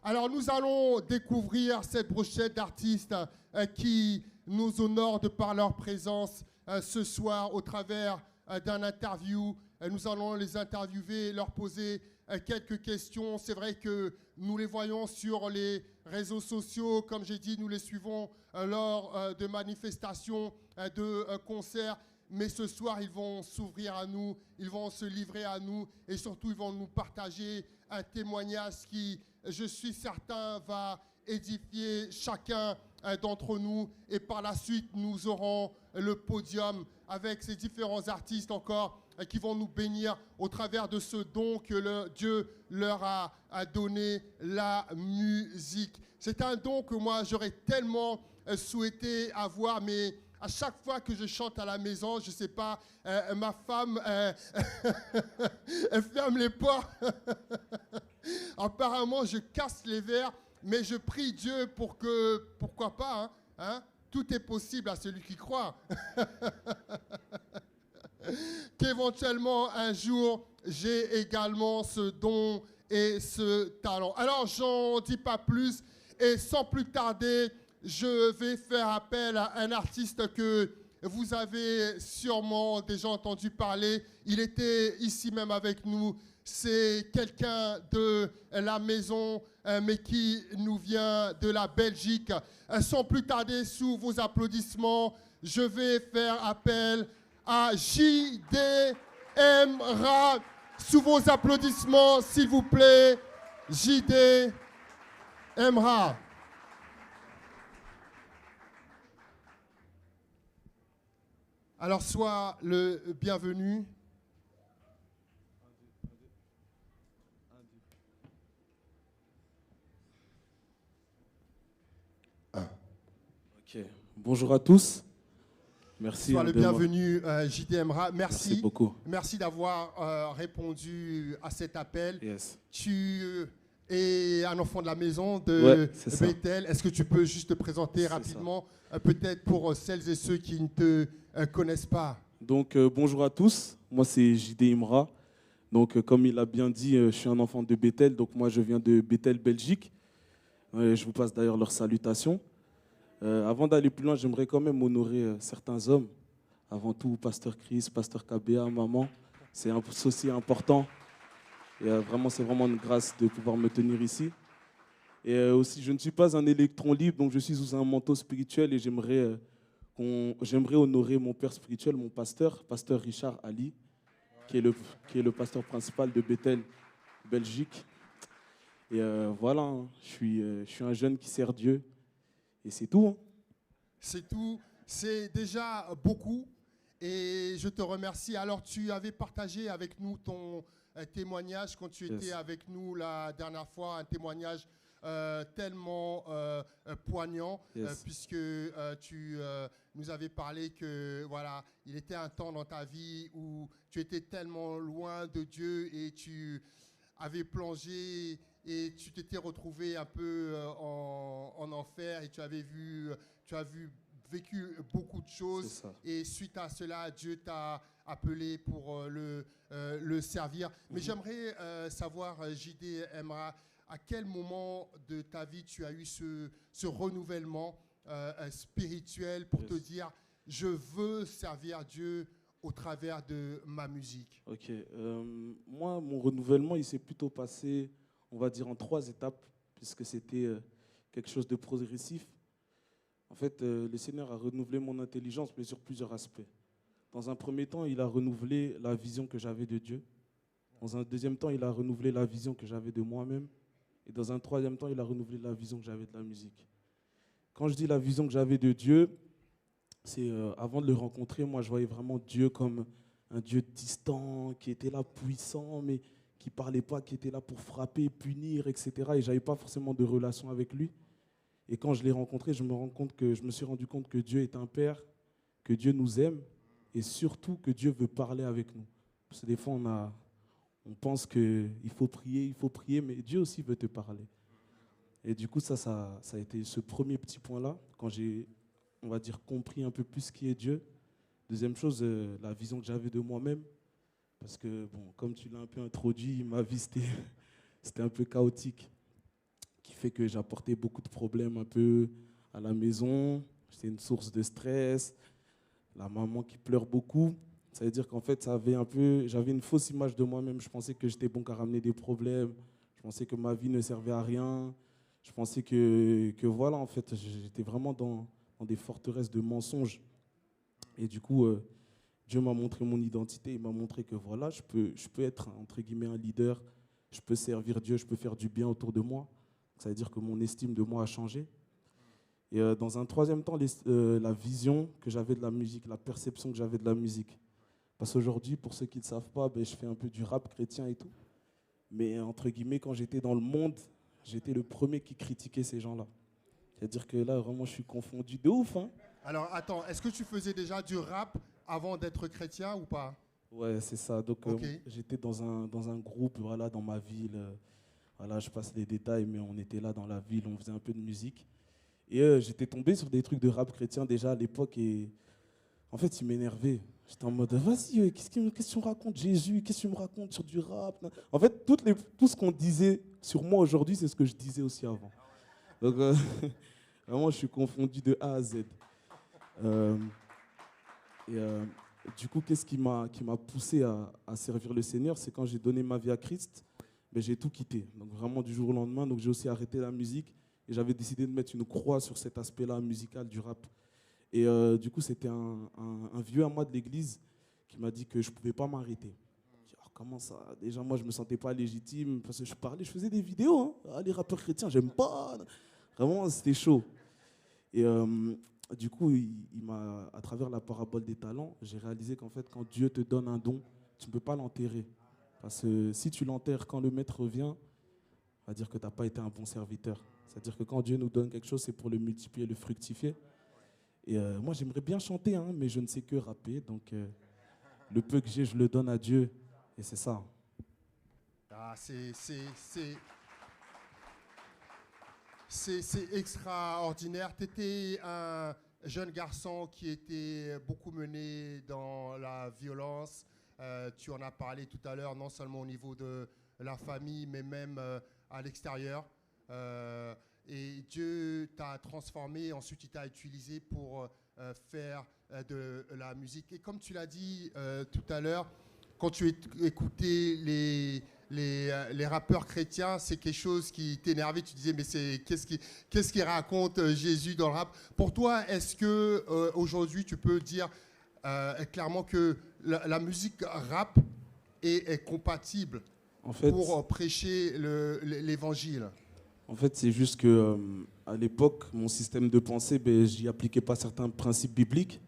Alors nous allons découvrir cette brochette d'artistes qui nous honorent de par leur présence ce soir au travers d'un interview. Nous allons les interviewer, leur poser quelques questions. C'est vrai que nous les voyons sur les réseaux sociaux. Comme j'ai dit, nous les suivons lors de manifestations, de concerts. Mais ce soir, ils vont s'ouvrir à nous, ils vont se livrer à nous et surtout, ils vont nous partager un témoignage qui, je suis certain, va édifier chacun d'entre nous. Et par la suite, nous aurons le podium avec ces différents artistes encore qui vont nous bénir au travers de ce don que Dieu leur a donné, la musique. C'est un don que moi, j'aurais tellement souhaité avoir, mais à chaque fois que je chante à la maison, je ne sais pas, ma femme, elle ferme les portes. Apparemment, je casse les verres, mais je prie Dieu pour que, pourquoi pas, hein, tout est possible à celui qui croit. Qu'éventuellement, un jour, j'ai également ce don et ce talent. Alors, j'en dis pas plus, et sans plus tarder, je vais faire appel à un artiste que vous avez sûrement déjà entendu parler. Il était ici même avec nous. C'est quelqu'un de la maison, mais qui nous vient de la Belgique. Sans plus tarder, sous vos applaudissements, je vais faire appel à J.D. Emra. Sous vos applaudissements, s'il vous plaît, J.D. Emra. Alors, sois le bienvenu. Ok. Bonjour à tous. Merci. Sois le bienvenu, J.D. Emra. Merci beaucoup. Merci d'avoir répondu à cet appel. Yes. Tu es un enfant de la maison de ouais, Bethel. Est-ce que tu peux juste te présenter rapidement, peut-être pour celles et ceux qui ne te connaissent pas? Donc, bonjour à tous. Moi, c'est J.D. Imra. Donc, comme il a bien dit, je suis un enfant de Bethel. Donc, moi, je viens de Bethel, Belgique. Je vous passe d'ailleurs leurs salutations. Avant d'aller plus loin, j'aimerais quand même honorer certains hommes. Avant tout, Pasteur Chris, Pasteur KBA, maman. C'est aussi important. Et vraiment, c'est vraiment une grâce de pouvoir me tenir ici. Et aussi, je ne suis pas un électron libre, donc je suis sous un manteau spirituel et j'aimerais honorer mon père spirituel, mon pasteur Richard Ali, qui est le pasteur principal de Bethel, Belgique. Et voilà, hein, je suis un jeune qui sert Dieu. Et c'est tout. Hein. C'est tout. C'est déjà beaucoup. Et je te remercie. Alors, tu avais partagé avec nous ton témoignage quand tu étais avec nous la dernière fois, un témoignage tellement poignant, puisque tu nous avais parlé que voilà, il était un temps dans ta vie où tu étais tellement loin de Dieu et tu avais plongé et tu t'étais retrouvé un peu en enfer et tu as vécu beaucoup de choses et suite à cela, Dieu t'a appelé pour le servir. Mais j'aimerais savoir, J.D. Emra, à quel moment de ta vie tu as eu ce renouvellement spirituel pour te dire « Je veux servir Dieu au travers de ma musique ». Ok. Moi, mon renouvellement, il s'est plutôt passé, on va dire, en 3 étapes, puisque c'était quelque chose de progressif. En fait, le Seigneur a renouvelé mon intelligence, mais sur plusieurs aspects. Dans un premier temps, il a renouvelé la vision que j'avais de Dieu. Dans un deuxième temps, il a renouvelé la vision que j'avais de moi-même. Et dans un troisième temps, il a renouvelé la vision que j'avais de la musique. Quand je dis la vision que j'avais de Dieu, c'est avant de le rencontrer, moi, je voyais vraiment Dieu comme un Dieu distant, qui était là puissant, mais qui ne parlait pas, qui était là pour frapper, punir, etc. Et je n'avais pas forcément de relation avec lui. Et quand je l'ai rencontré, je me suis rendu compte que Dieu est un Père, que Dieu nous aime et surtout que Dieu veut parler avec nous. Parce que des fois, on pense qu'il faut prier, mais Dieu aussi veut te parler. Et du coup, ça a été ce premier petit point-là, quand j'ai, on va dire, compris un peu plus qui est Dieu. Deuxième chose, la vision que j'avais de moi-même. Parce que, bon, comme tu l'as un peu introduit, ma vie, c'était un peu chaotique. Qui fait que j'apportais beaucoup de problèmes un peu à la maison. J'étais une source de stress. La maman qui pleure beaucoup. Ça veut dire qu'en fait, j'avais une fausse image de moi-même. Je pensais que j'étais bon qu'à ramener des problèmes. Je pensais que ma vie ne servait à rien. Je pensais que voilà, en fait, j'étais vraiment dans des forteresses de mensonges. Et du coup, Dieu m'a montré mon identité. Il m'a montré que voilà, je peux être, entre guillemets, un leader. Je peux servir Dieu, je peux faire du bien autour de moi. Ça veut dire que mon estime de moi a changé. Et dans un troisième temps, la vision que j'avais de la musique, la perception que j'avais de la musique. Parce qu'aujourd'hui, pour ceux qui ne savent pas, ben, je fais un peu du rap chrétien et tout. Mais entre guillemets, quand j'étais dans le monde, j'étais le premier qui critiquait ces gens-là. C'est-à-dire que là, vraiment, je suis confondu de ouf. Hein. Alors, attends, est-ce que tu faisais déjà du rap avant d'être chrétien ou pas? Ouais, c'est ça. Donc, Ok. j'étais dans un groupe, voilà, dans ma ville. Voilà, je passe les détails, mais on était là dans la ville, on faisait un peu de musique. Et j'étais tombé sur des trucs de rap chrétien déjà à l'époque et en fait, il m'énervait. J'étais en mode, vas-y, qu'est-ce que tu me racontes, Jésus? Qu'est-ce que tu me racontes sur du rap? En fait, tout ce qu'on disait sur moi aujourd'hui, c'est ce que je disais aussi avant. Donc, vraiment, je suis confondu de A à Z. Euh, et du coup, qu'est-ce qui m'a poussé à servir le Seigneur? C'est quand j'ai donné ma vie à Christ, ben, j'ai tout quitté. Donc, vraiment, du jour au lendemain. Donc, j'ai aussi arrêté la musique et j'avais décidé de mettre une croix sur cet aspect-là musical du rap. Et du coup, c'était un vieux à moi de l'église qui m'a dit que je ne pouvais pas m'arrêter. J'ai dit, oh, comment ça? Déjà, moi, je ne me sentais pas légitime parce que je faisais des vidéos. Hein. Ah, les rappeurs chrétiens, j'aime pas. Vraiment, c'était chaud. Et du coup, à travers la parabole des talents, j'ai réalisé qu'en fait, quand Dieu te donne un don, tu ne peux pas l'enterrer. Parce que si tu l'enterres quand le maître revient, on va dire que tu n'as pas été un bon serviteur. C'est-à-dire que quand Dieu nous donne quelque chose, c'est pour le multiplier, le fructifier. Et moi, j'aimerais bien chanter, hein, mais je ne sais que rapper. Donc, le peu que j'ai, je le donne à Dieu. Et c'est ça. Ah, c'est extraordinaire. Tu étais un jeune garçon qui était beaucoup mené dans la violence. Tu en as parlé tout à l'heure, non seulement au niveau de la famille, mais même à l'extérieur. Et Dieu t'a transformé, ensuite il t'a utilisé pour faire de la musique. Et comme tu l'as dit tout à l'heure, quand tu écoutais les rappeurs chrétiens, c'est quelque chose qui t'énervait. Tu disais, mais qu'est-ce qu'il raconte Jésus dans le rap? Pour toi, est-ce que aujourd'hui tu peux dire clairement que la musique rap est compatible En fait, pour prêcher l'évangile? En fait, c'est juste que à l'époque, mon système de pensée, ben, j'y appliquais pas certains principes bibliques.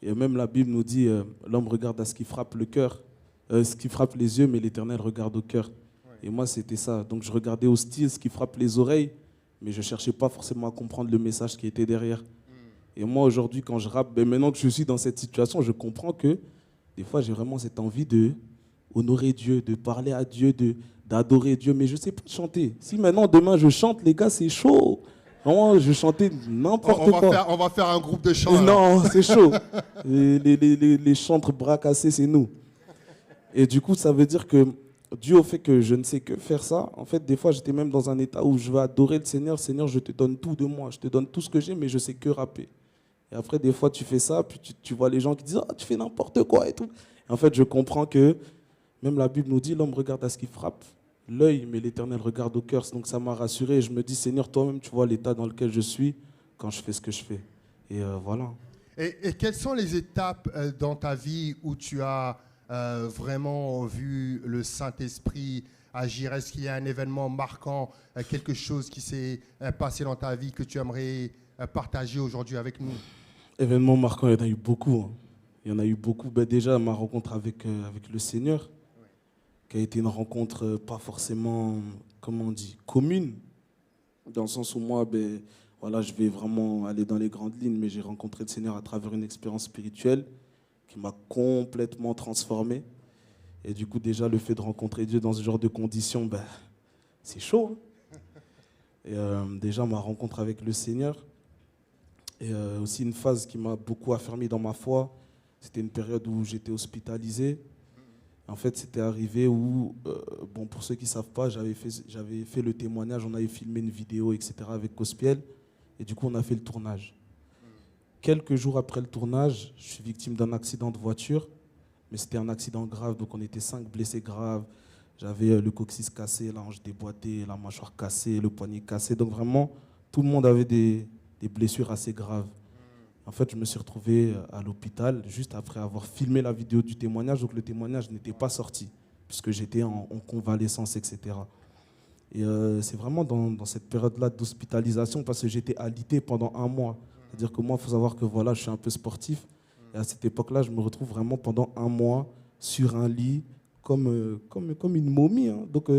Et même la Bible nous dit, l'homme regarde à ce qui frappe le cœur, ce qui frappe les yeux, mais l'Éternel regarde au cœur. Ouais. Et moi, c'était ça. Donc, je regardais au style ce qui frappe les oreilles, mais je cherchais pas forcément à comprendre le message qui était derrière. Et moi, aujourd'hui, quand je rappe, ben, maintenant que je suis dans cette situation, je comprends que des fois, j'ai vraiment cette envie de honorer Dieu, de parler à Dieu, d'adorer Dieu, mais je ne sais pas chanter. Si maintenant, demain, je chante, les gars, c'est chaud. Vraiment, je chantais n'importe quoi. On va faire un groupe de chants. Non, c'est chaud. Les chantres bras cassés, c'est nous. Et du coup, ça veut dire que, dû au fait que je ne sais que faire ça, en fait, des fois, j'étais même dans un état où je veux adorer le Seigneur. Seigneur, je te donne tout de moi. Je te donne tout ce que j'ai, mais je sais que rapper. Et après, des fois, tu fais ça, puis tu vois les gens qui disent « Ah, tu fais n'importe quoi » et tout. Et en fait, je comprends que, même la Bible nous dit « L'homme regarde à ce qui frappe l'œil, mais l'Éternel regarde au cœur. » Donc ça m'a rassuré et je me dis, Seigneur, toi-même, tu vois l'état dans lequel je suis quand je fais ce que je fais. Et voilà. Et quelles sont les étapes dans ta vie où tu as vraiment vu le Saint-Esprit agir? Est-ce qu'il y a un événement marquant, quelque chose qui s'est passé dans ta vie que tu aimerais partager aujourd'hui avec nous? Événements marquants, il y en a eu beaucoup. Hein. Il y en a eu beaucoup. Ben, déjà, ma rencontre avec le Seigneur, qui a été une rencontre pas forcément, comment on dit, commune, dans le sens où moi, ben, voilà, je vais vraiment aller dans les grandes lignes, mais j'ai rencontré le Seigneur à travers une expérience spirituelle qui m'a complètement transformé. Et du coup, déjà, le fait de rencontrer Dieu dans ce genre de conditions, ben, c'est chaud. Hein. Et déjà, ma rencontre avec le Seigneur, et aussi une phase qui m'a beaucoup affermi dans ma foi, c'était une période où j'étais hospitalisé. En fait, c'était arrivé où, bon, pour ceux qui ne savent pas, j'avais fait le témoignage, on avait filmé une vidéo, etc. avec Cospiel, et du coup, on a fait le tournage. Quelques jours après le tournage, je suis victime d'un accident de voiture, mais c'était un accident grave, donc on était 5 blessés graves. J'avais le coccyx cassé, la hanche déboîtée, la mâchoire cassée, le poignet cassé, donc vraiment, tout le monde avait des blessures assez graves. En fait, je me suis retrouvé à l'hôpital juste après avoir filmé la vidéo du témoignage, donc le témoignage n'était pas sorti, puisque j'étais en convalescence, etc. Et c'est vraiment dans cette période-là d'hospitalisation, parce que j'étais alité pendant 1 mois. C'est-à-dire que moi, il faut savoir que voilà, je suis un peu sportif, et à cette époque-là, je me retrouve vraiment pendant 1 mois sur un lit, comme une momie. Hein. Donc,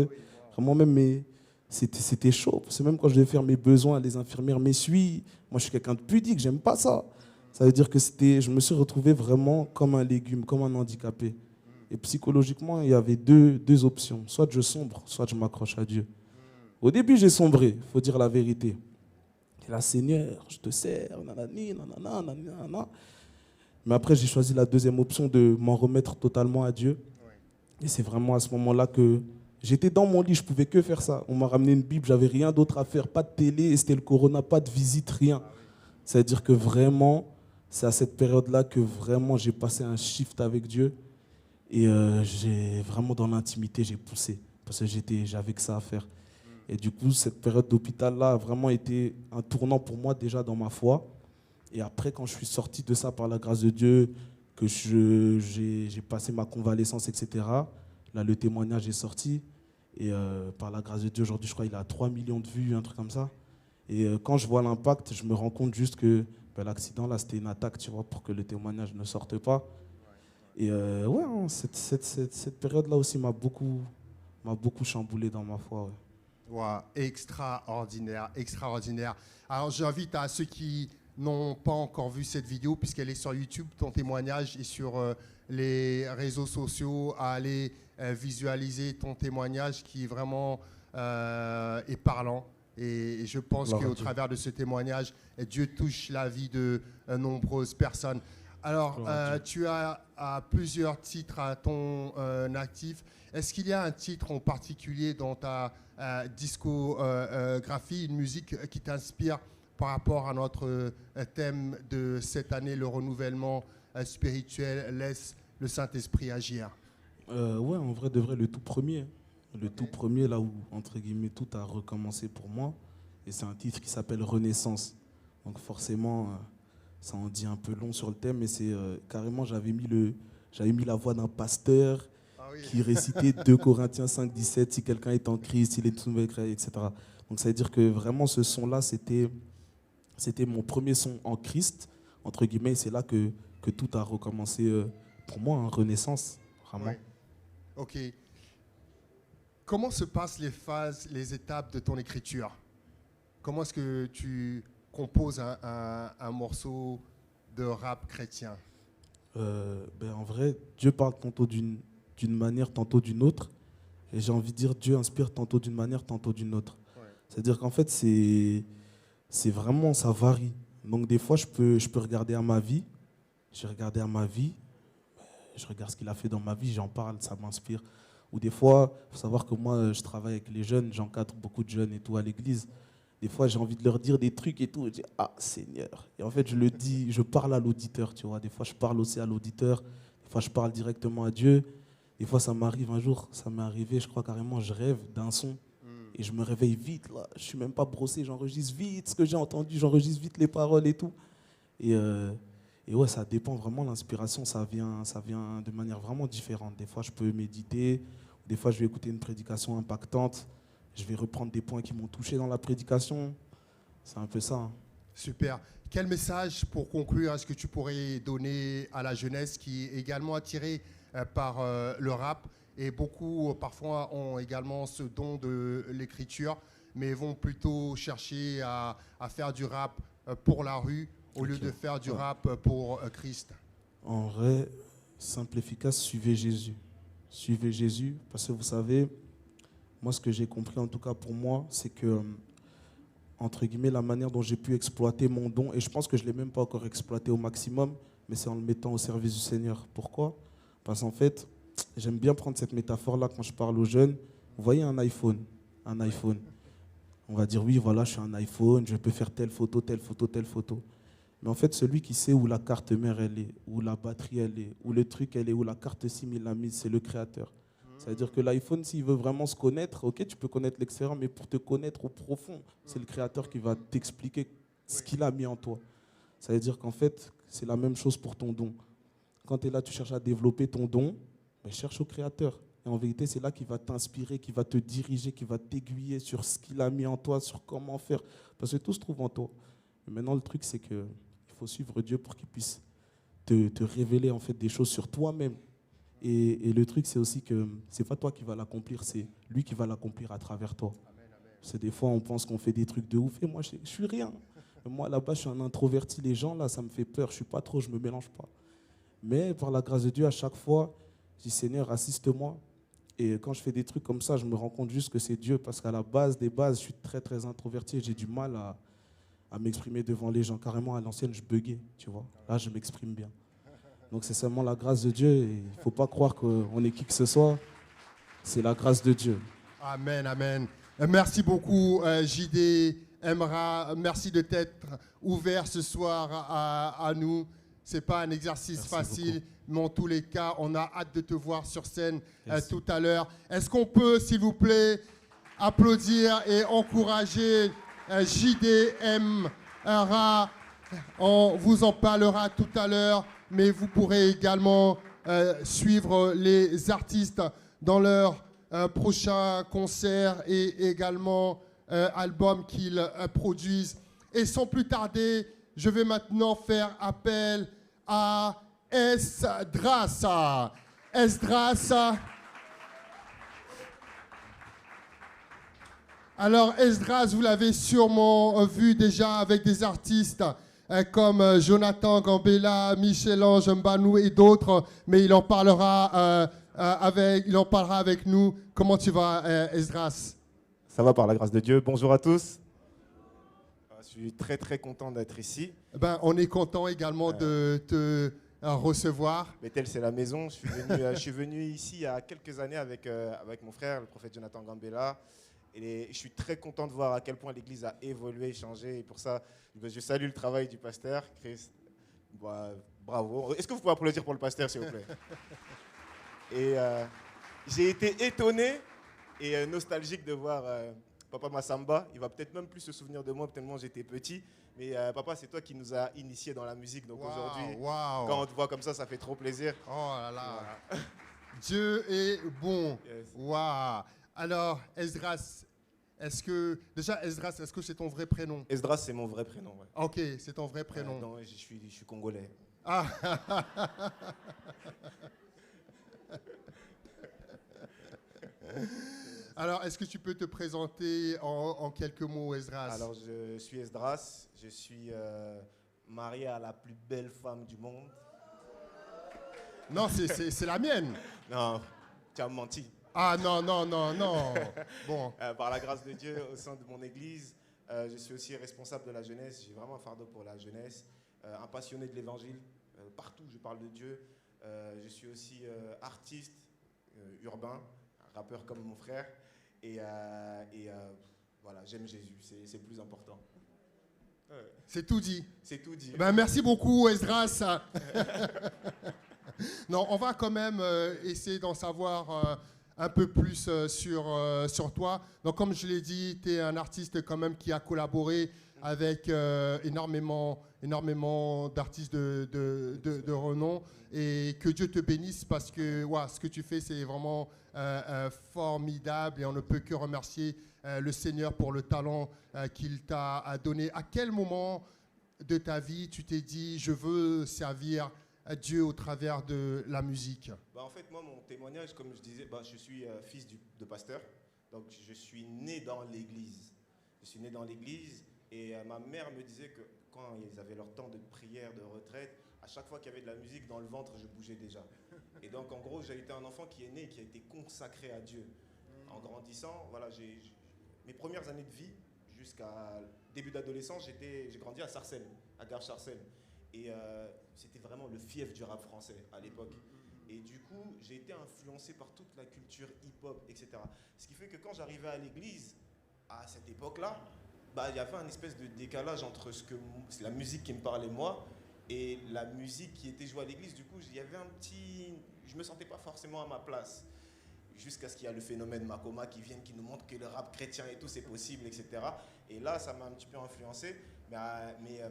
vraiment, même c'était chaud. Parce que même quand je devais faire mes besoins, les infirmières m'essuient. Moi, je suis quelqu'un de pudique, j'aime pas ça. Ça veut dire que je me suis retrouvé vraiment comme un légume, comme un handicapé. Et psychologiquement, il y avait deux options. Soit je sombre, soit je m'accroche à Dieu. Au début, j'ai sombré, il faut dire la vérité. Et là, Seigneur, je te sers, nanani, nanana, nanana. Mais après, j'ai choisi la deuxième option de m'en remettre totalement à Dieu. Et c'est vraiment à ce moment-là que j'étais dans mon lit, je ne pouvais que faire ça. On m'a ramené une Bible, j'avais rien d'autre à faire, pas de télé, et c'était le corona, pas de visite, rien. C'est-à-dire que vraiment, c'est à cette période-là que vraiment j'ai passé un shift avec Dieu. Et j'ai vraiment dans l'intimité, j'ai poussé. Parce que j'avais que ça à faire. Et du coup, cette période d'hôpital-là a vraiment été un tournant pour moi déjà dans ma foi. Et après, quand je suis sorti de ça par la grâce de Dieu, que j'ai passé ma convalescence, etc., là, le témoignage est sorti. Et par la grâce de Dieu, aujourd'hui, je crois qu'il a 3 millions de vues, un truc comme ça. Et quand je vois l'impact, je me rends compte juste que l'accident, là, c'était une attaque, tu vois, pour que le témoignage ne sorte pas. Et ouais, hein, cette période-là aussi m'a beaucoup chamboulé dans ma foi. Ouais. Wow, extraordinaire, extraordinaire. Alors j'invite à ceux qui n'ont pas encore vu cette vidéo, puisqu'elle est sur YouTube, ton témoignage, et sur les réseaux sociaux, à aller visualiser ton témoignage qui vraiment est parlant. Et je pense qu'au travers de ce témoignage, Dieu touche la vie de nombreuses personnes. Alors, tu as plusieurs titres à ton actif. Est-ce qu'il y a un titre en particulier dans ta discographie, une musique qui t'inspire par rapport à notre thème de cette année, le renouvellement spirituel, laisse le Saint-Esprit agir? Ouais, en vrai de vrai, le tout premier. Le tout premier, là où, entre guillemets, tout a recommencé pour moi. Et c'est un titre qui s'appelle Renaissance. Donc forcément, ça en dit un peu long sur le thème, mais c'est carrément, j'avais mis la voix d'un pasteur qui récitait 2 Corinthiens 5, 17, si quelqu'un est en Christ, il est tout nouveau créé, etc. Donc ça veut dire que vraiment ce son-là, c'était mon premier son en Christ, entre guillemets, c'est là que tout a recommencé pour moi, hein, Renaissance, vraiment. Oui. Ok. Comment se passent les phases, les étapes de ton écriture? Comment est-ce que tu composes un morceau de rap chrétien? En vrai, Dieu parle tantôt d'une manière, tantôt d'une autre. Et j'ai envie de dire, Dieu inspire tantôt d'une manière, tantôt d'une autre. Ouais. C'est-à-dire qu'en fait, c'est vraiment, ça varie. Donc des fois, je peux regarder à ma vie. Je regarde ce qu'il a fait dans ma vie, j'en parle, ça m'inspire. Ou des fois, il faut savoir que moi, je travaille avec les jeunes, j'encadre beaucoup de jeunes et tout à l'église. Des fois, j'ai envie de leur dire des trucs et tout. Je dis, ah, Seigneur. Et en fait, je le dis, je parle à l'auditeur, tu vois. Des fois, je parle aussi à l'auditeur. Des fois, je parle directement à Dieu. Des fois, ça m'arrive un jour, ça m'est arrivé, je crois carrément, je rêve d'un son. Et je me réveille vite, là. Je ne suis même pas brossé, j'enregistre vite ce que j'ai entendu, j'enregistre vite les paroles et tout. Et ouais, ça dépend vraiment, l'inspiration, ça vient de manière vraiment différente. Des fois, je peux méditer. Des fois, je vais écouter une prédication impactante. Je vais reprendre des points qui m'ont touché dans la prédication. C'est un peu ça. Hein. Super. Quel message, pour conclure, est-ce que tu pourrais donner à la jeunesse qui est également attirée par le rap, et beaucoup, parfois, ont également ce don de l'écriture, mais vont plutôt chercher à faire du rap pour la rue au lieu de faire du rap pour Christ? En vrai, simple, efficace, suivez Jésus. Suivez Jésus, parce que vous savez, moi, ce que j'ai compris, en tout cas pour moi, c'est que, entre guillemets, la manière dont j'ai pu exploiter mon don, et je pense que je ne l'ai même pas encore exploité au maximum, mais c'est en le mettant au service du Seigneur. Pourquoi? Parce qu'en fait, j'aime bien prendre cette métaphore-là quand je parle aux jeunes. Vous voyez un iPhone. On va dire, oui, voilà, je suis un iPhone, je peux faire telle photo, telle photo, telle photo. Mais en fait, celui qui sait où la carte mère, elle est, où la batterie, elle est, où le truc, elle est, où la carte SIM, il l'a mise, c'est le créateur. C'est-à-dire que l'iPhone, s'il veut vraiment se connaître, ok, tu peux connaître l'extérieur, mais pour te connaître au profond, c'est le créateur qui va t'expliquer ce qu'il a mis en toi. Ça veut dire qu'en fait, c'est la même chose pour ton don. Quand tu es là, tu cherches à développer ton don, mais cherche au créateur. Et en vérité, c'est là qu'il va t'inspirer, qu'il va te diriger, qu'il va t'aiguiller sur ce qu'il a mis en toi, sur comment faire. Parce que tout se trouve en toi. Mais maintenant, le truc, c'est qu'il faut suivre Dieu pour qu'il puisse te révéler en fait des choses sur toi-même. Et le truc, c'est aussi que c'est pas toi qui vas l'accomplir, c'est lui qui va l'accomplir à travers toi. Parce que des fois, on pense qu'on fait des trucs de ouf. Et moi, je suis rien. Moi, là-bas, je suis un introverti. Les gens, là, ça me fait peur. Je suis pas trop, je me mélange pas. Mais par la grâce de Dieu, à chaque fois, je dis Seigneur, assiste-moi. Et quand je fais des trucs comme ça, je me rends compte juste que c'est Dieu. Parce qu'à la base des bases, je suis très, très introverti. Et j'ai du mal à m'exprimer devant les gens. Carrément, à l'ancienne, je buguais, tu vois. Là, je m'exprime bien. Donc c'est seulement la grâce de Dieu. Il ne faut pas croire qu'on est qui que ce soit. C'est la grâce de Dieu. Amen, amen. Merci beaucoup, JD, Emra. Merci de t'être ouvert ce soir à nous. Ce n'est pas un exercice facile, mais en tous les cas, on a hâte de te voir sur scène tout à l'heure. Est-ce qu'on peut, s'il vous plaît, applaudir et encourager JD, Emra? On vous en parlera tout à l'heure, mais vous pourrez également suivre les artistes dans leur prochain concert et également album qu'ils produisent. Et sans plus tarder, je vais maintenant faire appel à Esdras. Esdras. Alors Esdras, vous l'avez sûrement vu déjà avec des artistes comme Jonathan Gambella, Michel-Ange Mbanou et d'autres, mais il en parlera avec nous. Comment tu vas, Esdras? Ça va par la grâce de Dieu. Bonjour à tous. Je suis très très content d'être ici. On est content également de te recevoir. Bethel, c'est la maison. Je suis venu ici il y a quelques années avec mon frère, le prophète Jonathan Gambella. Et je suis très content de voir à quel point l'Église a évolué, changé. Et pour ça, je salue le travail du pasteur, Chris. Bravo. Est-ce que vous pouvez applaudir pour le pasteur, s'il vous plaît? Et j'ai été étonné et nostalgique de voir Papa Massamba. Il va peut-être même plus se souvenir de moi, tellement j'étais petit. Mais papa, c'est toi qui nous as initiés dans la musique. Donc aujourd'hui, quand on te voit comme ça fait trop plaisir. Oh là là. Voilà. Dieu est bon. Yes. Waouh. Alors, Esdras, est-ce que c'est ton vrai prénom? Esdras, c'est mon vrai prénom. Ouais. Ok, c'est ton vrai prénom. Non, je suis congolais. Ah. Alors, est-ce que tu peux te présenter en quelques mots, Esdras? Alors, je suis Esdras. Je suis marié à la plus belle femme du monde. Non, c'est la mienne. Non, tu as menti. Ah non. Bon. Par la grâce de Dieu, au sein de mon église, je suis aussi responsable de la jeunesse. J'ai vraiment un fardeau pour la jeunesse, un passionné de l'évangile. Partout, je parle de Dieu. Je suis aussi artiste urbain, un rappeur comme mon frère. Et voilà, j'aime Jésus, c'est le plus important. C'est tout dit. C'est tout dit. Merci beaucoup, Esdras. Non, on va quand même essayer d'en savoir un peu plus sur toi. Donc, comme je l'ai dit, tu es un artiste quand même qui a collaboré avec énormément d'artistes de renom. Et que Dieu te bénisse parce que ce que tu fais, c'est vraiment formidable. Et on ne peut que remercier le Seigneur pour le talent qu'il t'a donné. À quel moment de ta vie tu t'es dit, je veux servir Dieu au travers de la musique? En fait, moi, mon témoignage, comme je disais, je suis fils de pasteur. Donc, je suis né dans l'église. Je suis né dans l'église et ma mère me disait que quand ils avaient leur temps de prière, de retraite, à chaque fois qu'il y avait de la musique dans le ventre, je bougeais déjà. Et donc, en gros, j'ai été un enfant qui est né et qui a été consacré à Dieu. En grandissant, voilà, mes premières années de vie, jusqu'à début d'adolescence, j'ai grandi à Sarcelles, à Gare Sarcelles. Et c'était vraiment le fief du rap français à l'époque. Et du coup, j'ai été influencé par toute la culture hip-hop, etc. Ce qui fait que quand j'arrivais à l'église, à cette époque-là, bah, il y avait un espèce de décalage entre c'est la musique qui me parlait moi et la musique qui était jouée à l'église. Du coup, il y avait je me sentais pas forcément à ma place. Jusqu'à ce qu'il y ait le phénomène Makoma qui vienne, qui nous montre que le rap chrétien et tout, c'est possible, etc. Et là, ça m'a un petit peu influencé. Mais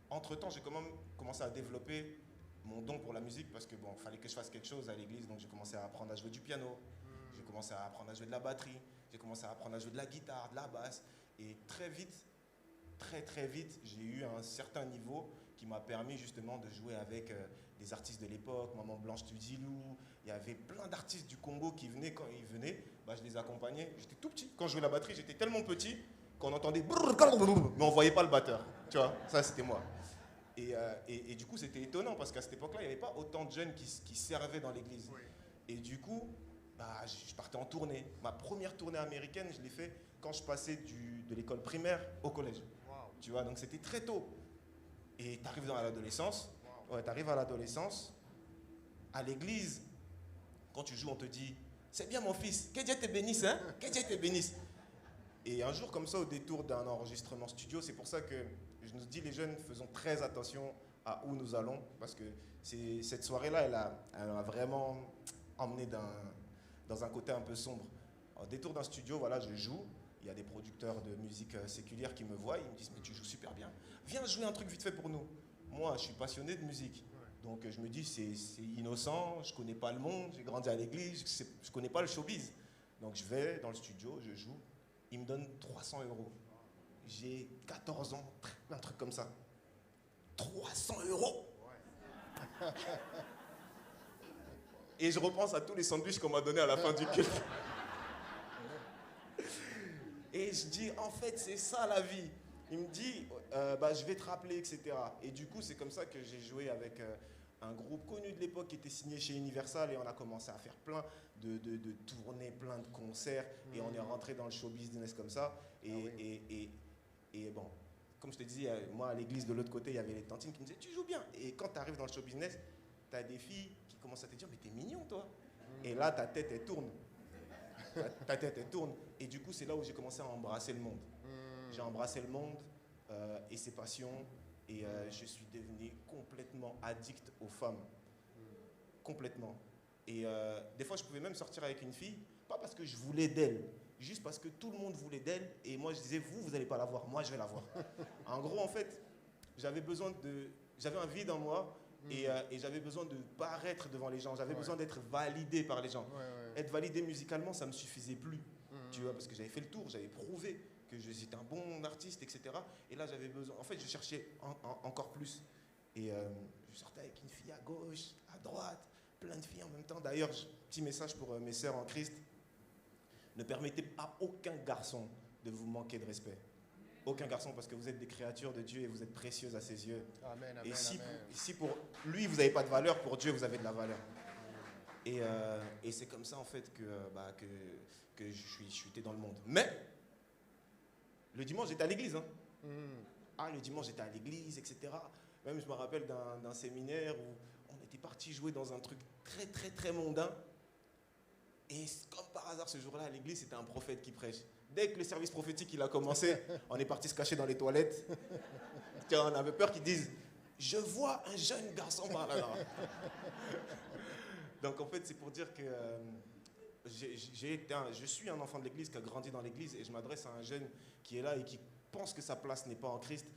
entre-temps, j'ai quand même commencé à développer mon don pour la musique parce que bon, fallait que je fasse quelque chose à l'église. Donc j'ai commencé à apprendre à jouer du piano, j'ai commencé à apprendre à jouer de la batterie, j'ai commencé à apprendre à jouer de la guitare, de la basse. Et très vite, très vite, j'ai eu un certain niveau qui m'a permis justement de jouer avec des artistes de l'époque, Maman Blanche Tudilou. Il y avait plein d'artistes du Congo qui venaient. Quand ils venaient, bah, je les accompagnais. J'étais tout petit. Quand je jouais la batterie, j'étais tellement petit qu'on entendait mais on ne voyait pas le batteur. Tu vois, ça c'était moi. Et du coup, c'était étonnant parce qu'à cette époque-là, il n'y avait pas autant de jeunes qui servaient dans l'église. Oui. Et du coup, bah, je partais en tournée. Ma première tournée américaine, je l'ai fait quand je passais de l'école primaire au collège. Wow. Tu vois, donc c'était très tôt. Et tu arrives dans l'adolescence. Wow. Ouais, tu arrives à l'adolescence. À l'église, quand tu joues, on te dit « C'est bien mon fils, que Dieu te bénisse, hein? Que Dieu te bénisse. » Et un jour comme ça, au détour d'un enregistrement studio, c'est pour ça que je nous dis les jeunes, faisons très attention à où nous allons, parce que cette soirée-là, elle a vraiment emmené dans un côté un peu sombre. Au détour d'un studio, voilà, je joue. Il y a des producteurs de musique séculière qui me voient, ils me disent « Mais tu joues super bien, viens jouer un truc vite fait pour nous. » Moi, je suis passionné de musique. Donc je me dis, c'est innocent, je ne connais pas le monde, j'ai grandi à l'église, je ne connais pas le showbiz. Donc je vais dans le studio, je joue, ils me donnent 300 €. J'ai 14 ans, un truc comme ça. 300 €. Et je repense à tous les sandwichs qu'on m'a donnés à la fin du culte. Et je dis, en fait, c'est ça la vie. Il me dit, bah, je vais te rappeler, etc. Et du coup, c'est comme ça que j'ai joué avec un groupe connu de l'époque qui était signé chez Universal et on a commencé à faire plein de tournées, plein de concerts et on est rentré dans le show business comme ça. Et bon, comme je te disais, moi à l'église de l'autre côté, il y avait les tantines qui me disaient, tu joues bien. Et quand tu arrives dans le show business, tu as des filles qui commencent à te dire, mais t'es mignon toi. Et là, ta tête, elle tourne. Ta tête, elle tourne. Et du coup, c'est là où j'ai commencé à embrasser le monde. J'ai embrassé le monde et ses passions et je suis devenu complètement addict aux femmes. Complètement. Et des fois, je pouvais même sortir avec une fille, pas parce que je voulais d'elle, juste parce que tout le monde voulait d'elle et moi je disais, vous n'allez pas la voir, moi je vais la voir. En gros, en fait, j'avais un vide en moi et j'avais besoin de paraître devant les gens, j'avais besoin d'être validé par les gens. Être validé musicalement, ça ne me suffisait plus, tu vois, parce que j'avais fait le tour, j'avais prouvé que j'étais un bon artiste, etc. Et là, j'avais besoin... En fait, je cherchais encore plus. Et je sortais avec une fille à gauche, à droite, plein de filles en même temps. D'ailleurs, petit message pour mes sœurs en Christ. Ne permettez à aucun garçon de vous manquer de respect. Aucun garçon, parce que vous êtes des créatures de Dieu et vous êtes précieuses à ses yeux. Amen, amen, et si pour lui, vous n'avez pas de valeur, pour Dieu, vous avez de la valeur. Et c'est comme ça, en fait, que je suis dans le monde. Mais... le dimanche, j'étais à l'église. Hein. Ah, le dimanche, j'étais à l'église, etc. Même, je me rappelle d'un séminaire où on était parti jouer dans un truc très, très, très mondain. Et comme par hasard, ce jour-là, à l'église, c'était un prophète qui prêche. Dès que le service prophétique il a commencé, on est parti se cacher dans les toilettes. On avait peur qu'ils disent « Je vois un jeune garçon par là. » Donc, en fait, c'est pour dire que... je suis un enfant de l'église qui a grandi dans l'église et je m'adresse à un jeune qui est là et qui pense que sa place n'est pas en Christ.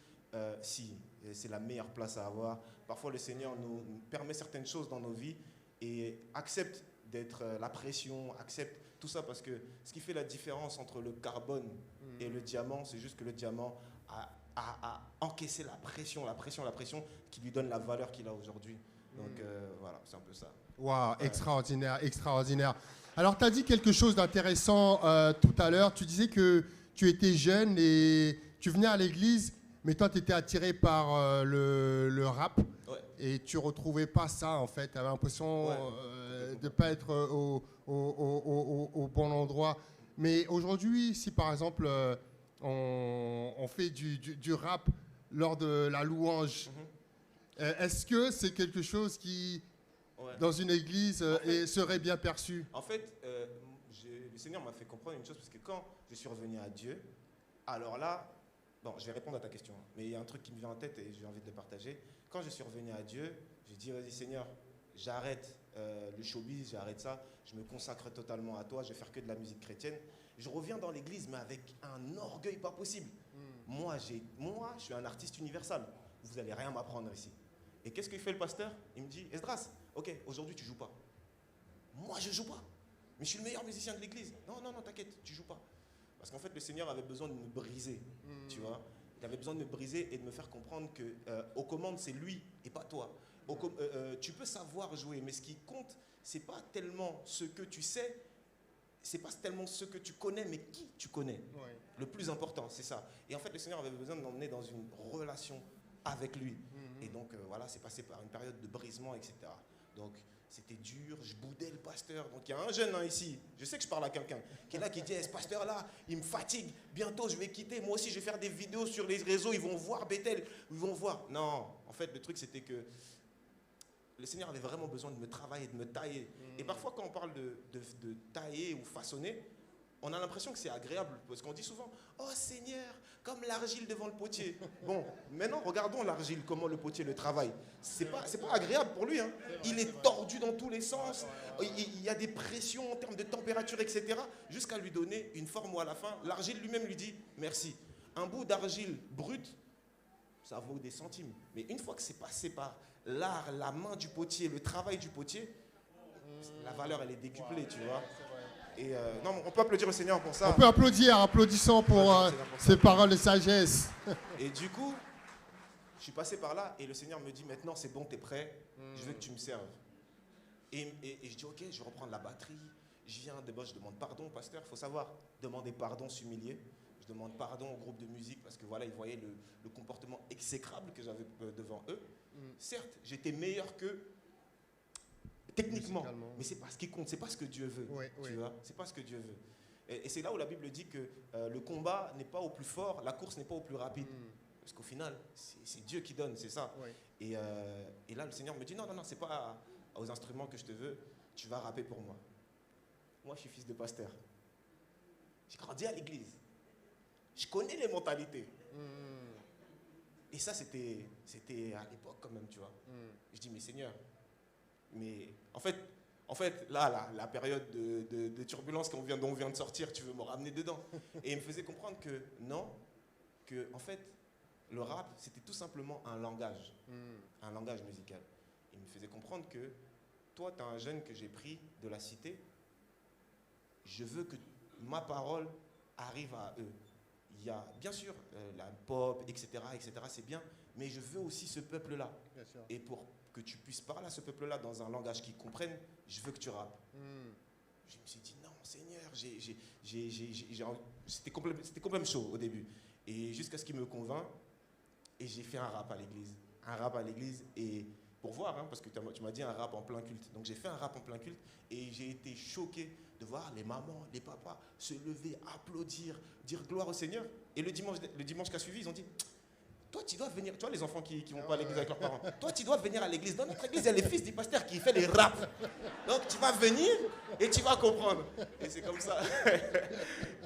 Si, c'est la meilleure place à avoir. Parfois, le Seigneur nous permet certaines choses dans nos vies et accepte d'être la pression, accepte tout ça parce que ce qui fait la différence entre le carbone et le diamant, c'est juste que le diamant a encaissé la pression qui lui donne la valeur qu'il a aujourd'hui. Donc voilà, c'est un peu ça. Waouh, extraordinaire, extraordinaire. Alors, tu as dit quelque chose d'intéressant tout à l'heure. Tu disais que tu étais jeune et tu venais à l'église, mais toi, tu étais attiré par le rap. Ouais. Et tu ne retrouvais pas ça, en fait. Tu avais l'impression de ne pas être au bon endroit. Mais aujourd'hui, si par exemple, on fait du rap lors de la louange, est-ce que c'est quelque chose qui dans une église et serait bien perçu? En fait, le Seigneur m'a fait comprendre une chose, parce que quand je suis revenu à Dieu, alors là, bon, je vais répondre à ta question, mais il y a un truc qui me vient en tête et j'ai envie de le partager. Quand je suis revenu à Dieu, j'ai dit, vas-y Seigneur, j'arrête le showbiz, j'arrête ça, je me consacre totalement à toi, je vais faire que de la musique chrétienne. Je reviens dans l'église, mais avec un orgueil pas possible. Moi, je suis un artiste universal. Vous n'allez rien m'apprendre ici. Et qu'est-ce qu'il fait le pasteur? Il me dit, Esdras, ok, aujourd'hui tu joues pas. Moi, je joue pas. Mais je suis le meilleur musicien de l'église. Non, non, non, t'inquiète, tu joues pas. Parce qu'en fait, le Seigneur avait besoin de me briser, tu vois. Il avait besoin de me briser et de me faire comprendre que aux commandes, c'est lui et pas toi. Tu peux savoir jouer, mais ce qui compte, c'est pas tellement ce que tu sais, c'est pas tellement ce que tu connais, mais qui tu connais. Ouais. Le plus important, c'est ça. Et en fait, le Seigneur avait besoin de m'emmener dans une relation avec lui. Et donc, voilà, c'est passé par une période de brisement, etc. Donc, c'était dur, je boudais le pasteur. Donc, il y a un jeune ici, je sais que je parle à quelqu'un, qui est là, qui dit, ce pasteur-là, il me fatigue, bientôt je vais quitter, moi aussi je vais faire des vidéos sur les réseaux, ils vont voir Bethel, ils vont voir. Non, en fait, le truc, c'était que le Seigneur avait vraiment besoin de me travailler, de me tailler. Et parfois, quand on parle de tailler ou façonner, on a l'impression que c'est agréable, parce qu'on dit souvent, oh Seigneur, comme l'argile devant le potier. Bon, maintenant, regardons l'argile, comment le potier le travaille. C'est pas agréable pour lui. Hein. Il est tordu dans tous les sens. Il y a des pressions en termes de température, etc. Jusqu'à lui donner une forme où à la fin, l'argile lui-même lui dit merci. Un bout d'argile brute, ça vaut des centimes. Mais une fois que c'est passé par l'art, la main du potier, le travail du potier, la valeur, elle est décuplée, tu vois. Et non, on peut applaudir le Seigneur pour ça. On peut applaudir, applaudissons pour ces paroles de sagesse. Et du coup, je suis passé par là et le Seigneur me dit, maintenant c'est bon, t'es prêt, je veux que tu me serves. Et je dis, ok, je vais reprendre la batterie. Je demande pardon au pasteur. Il faut savoir, demander pardon, s'humilier. Je demande pardon au groupe de musique parce que voilà, ils voyaient le comportement exécrable que j'avais devant eux. Certes, j'étais meilleur qu'eux techniquement, mais c'est pas ce qui compte, c'est pas ce que Dieu veut. Tu vois, c'est pas ce que Dieu veut. Et c'est là où la Bible dit que le combat n'est pas au plus fort, la course n'est pas au plus rapide. Parce qu'au final, c'est Dieu qui donne, c'est ça. Et là, le Seigneur me dit, non, c'est pas aux instruments que je te veux, tu vas rapper pour moi. Moi, je suis fils de pasteur. J'ai grandi à l'église. Je connais les mentalités. Et ça, c'était à l'époque quand même, tu vois. Je dis, mais Seigneur, mais en fait là, la période de turbulence dont on vient de sortir, tu veux me ramener dedans. Et il me faisait comprendre que non, que en fait, le rap, c'était tout simplement un langage musical. Il me faisait comprendre que toi, tu es un jeune que j'ai pris de la cité, je veux que ma parole arrive à eux. Il y a bien sûr la pop, etc., c'est bien, mais je veux aussi ce peuple-là. Et pour que tu puisses parler à ce peuple-là dans un langage qu'ils comprennent, je veux que tu rappes. Je me suis dit, non, Seigneur, c'était complètement chaud au début. Et jusqu'à ce qu'il me convainc, et j'ai fait un rap à l'église, et pour voir, hein, parce que tu m'as dit un rap en plein culte. Donc j'ai fait un rap en plein culte, et j'ai été choqué de voir les mamans, les papas se lever, applaudir, dire gloire au Seigneur. Et le dimanche qui a suivi, ils ont dit, toi, tu dois venir. Tu vois, les enfants qui vont pas à l'église avec leurs parents. Toi, tu dois venir à l'église. Dans notre église, il y a les fils du pasteur qui fait les raps. Donc, tu vas venir et tu vas comprendre. Et c'est comme ça.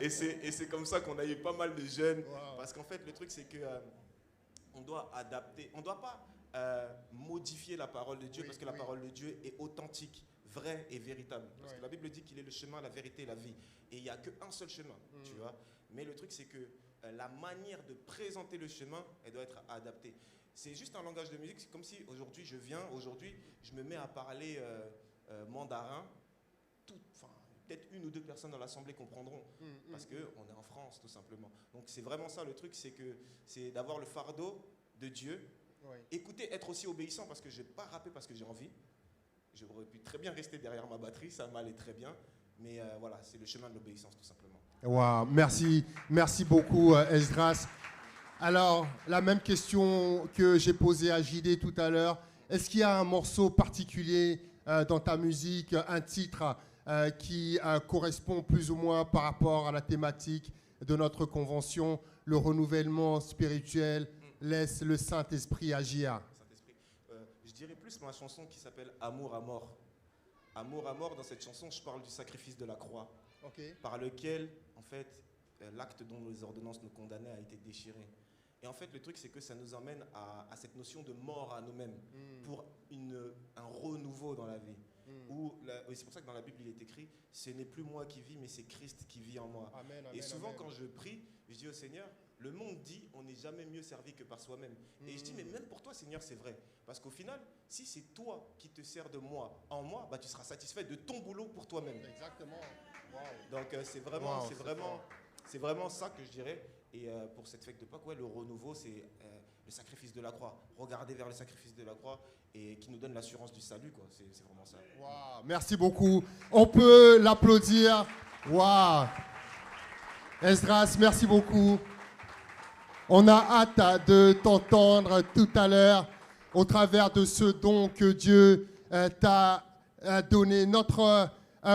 et c'est comme ça qu'on a eu pas mal de jeunes. Parce qu'en fait, le truc, c'est que on doit adapter. On ne doit pas modifier la parole de Dieu parce que la parole de Dieu est authentique, vraie et véritable. Parce que la Bible dit qu'il est le chemin, la vérité et la vie. Et il n'y a qu'un seul chemin, tu vois. Mais le truc, c'est que la manière de présenter le chemin, elle doit être adaptée. C'est juste un langage de musique. C'est comme si aujourd'hui, je me mets à parler mandarin. Peut-être une ou deux personnes dans l'assemblée comprendront. Parce qu'on est en France, tout simplement. Donc c'est vraiment ça le truc, c'est d'avoir le fardeau de Dieu. Écoutez, être aussi obéissant parce que je n'ai pas rappé parce que j'ai envie. J'aurais pu très bien rester derrière ma batterie, ça m'allait très bien. Mais voilà, c'est le chemin de l'obéissance, tout simplement. Wow, merci beaucoup Esdras. Alors, la même question que j'ai posée à JD tout à l'heure. Est-ce qu'il y a un morceau particulier dans ta musique, un titre qui correspond plus ou moins par rapport à la thématique de notre convention, le renouvellement spirituel, laisse le Saint-Esprit agir? Je dirais plus ma chanson qui s'appelle Amour à mort. Amour à mort, dans cette chanson, je parle du sacrifice de la croix, Ok. par lequel, en fait, l'acte dont les ordonnances nous condamnaient a été déchiré. Et en fait, le truc, c'est que ça nous emmène à cette notion de mort à nous-mêmes pour un renouveau dans la vie. Oui, c'est pour ça que dans la Bible, il est écrit « Ce n'est plus moi qui vis, mais c'est Christ qui vit en moi. » Et souvent, quand je prie, je dis au Seigneur, le monde dit on n'est jamais mieux servi que par soi-même. Et je dis, mais même pour toi, Seigneur, c'est vrai. Parce qu'au final, si c'est toi qui te sers de moi, en moi, bah, tu seras satisfait de ton boulot pour toi-même. Exactement. Donc, c'est vraiment ça que je dirais. Et pour cette fête de Pâques, le renouveau, c'est le sacrifice de la croix. Regarder vers le sacrifice de la croix et qui nous donne l'assurance du salut, quoi. C'est vraiment ça. Wow. Merci beaucoup. On peut l'applaudir. Wow. Esdras, merci beaucoup. On a hâte de t'entendre tout à l'heure au travers de ce don que Dieu t'a donné. Notre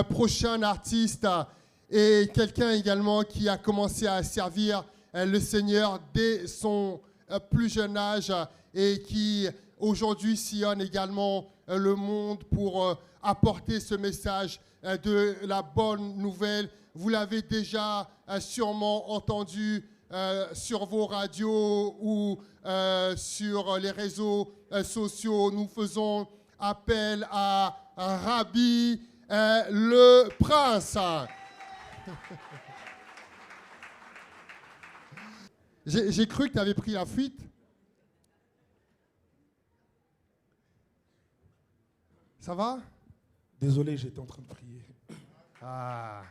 prochain artiste est quelqu'un également qui a commencé à servir le Seigneur dès son plus jeune âge et qui aujourd'hui sillonne également le monde pour apporter ce message de la bonne nouvelle. Vous l'avez déjà sûrement entendu sur vos radios ou sur les réseaux sociaux. Nous faisons appel à Rabbi le Prince. J'ai cru que tu avais pris la fuite. Ça va? Désolé, j'étais en train de prier. Ah.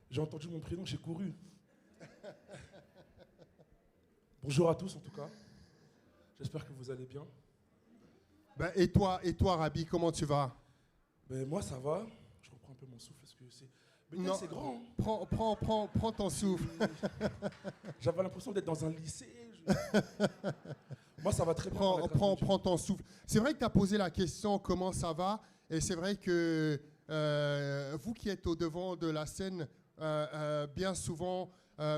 J'ai entendu mon prénom, j'ai couru. Bonjour à tous en tout cas. J'espère que vous allez bien. Ben, et toi, Rabbi, comment tu vas? Ben, moi ça va. Je reprends un peu mon souffle parce que c'est. Non, c'est grand. Hein. Prends ton souffle. J'avais l'impression d'être dans un lycée. Moi ça va très bien. Prends ton souffle. C'est vrai que tu as posé la question comment ça va, et c'est vrai que vous qui êtes au devant de la scène, bien souvent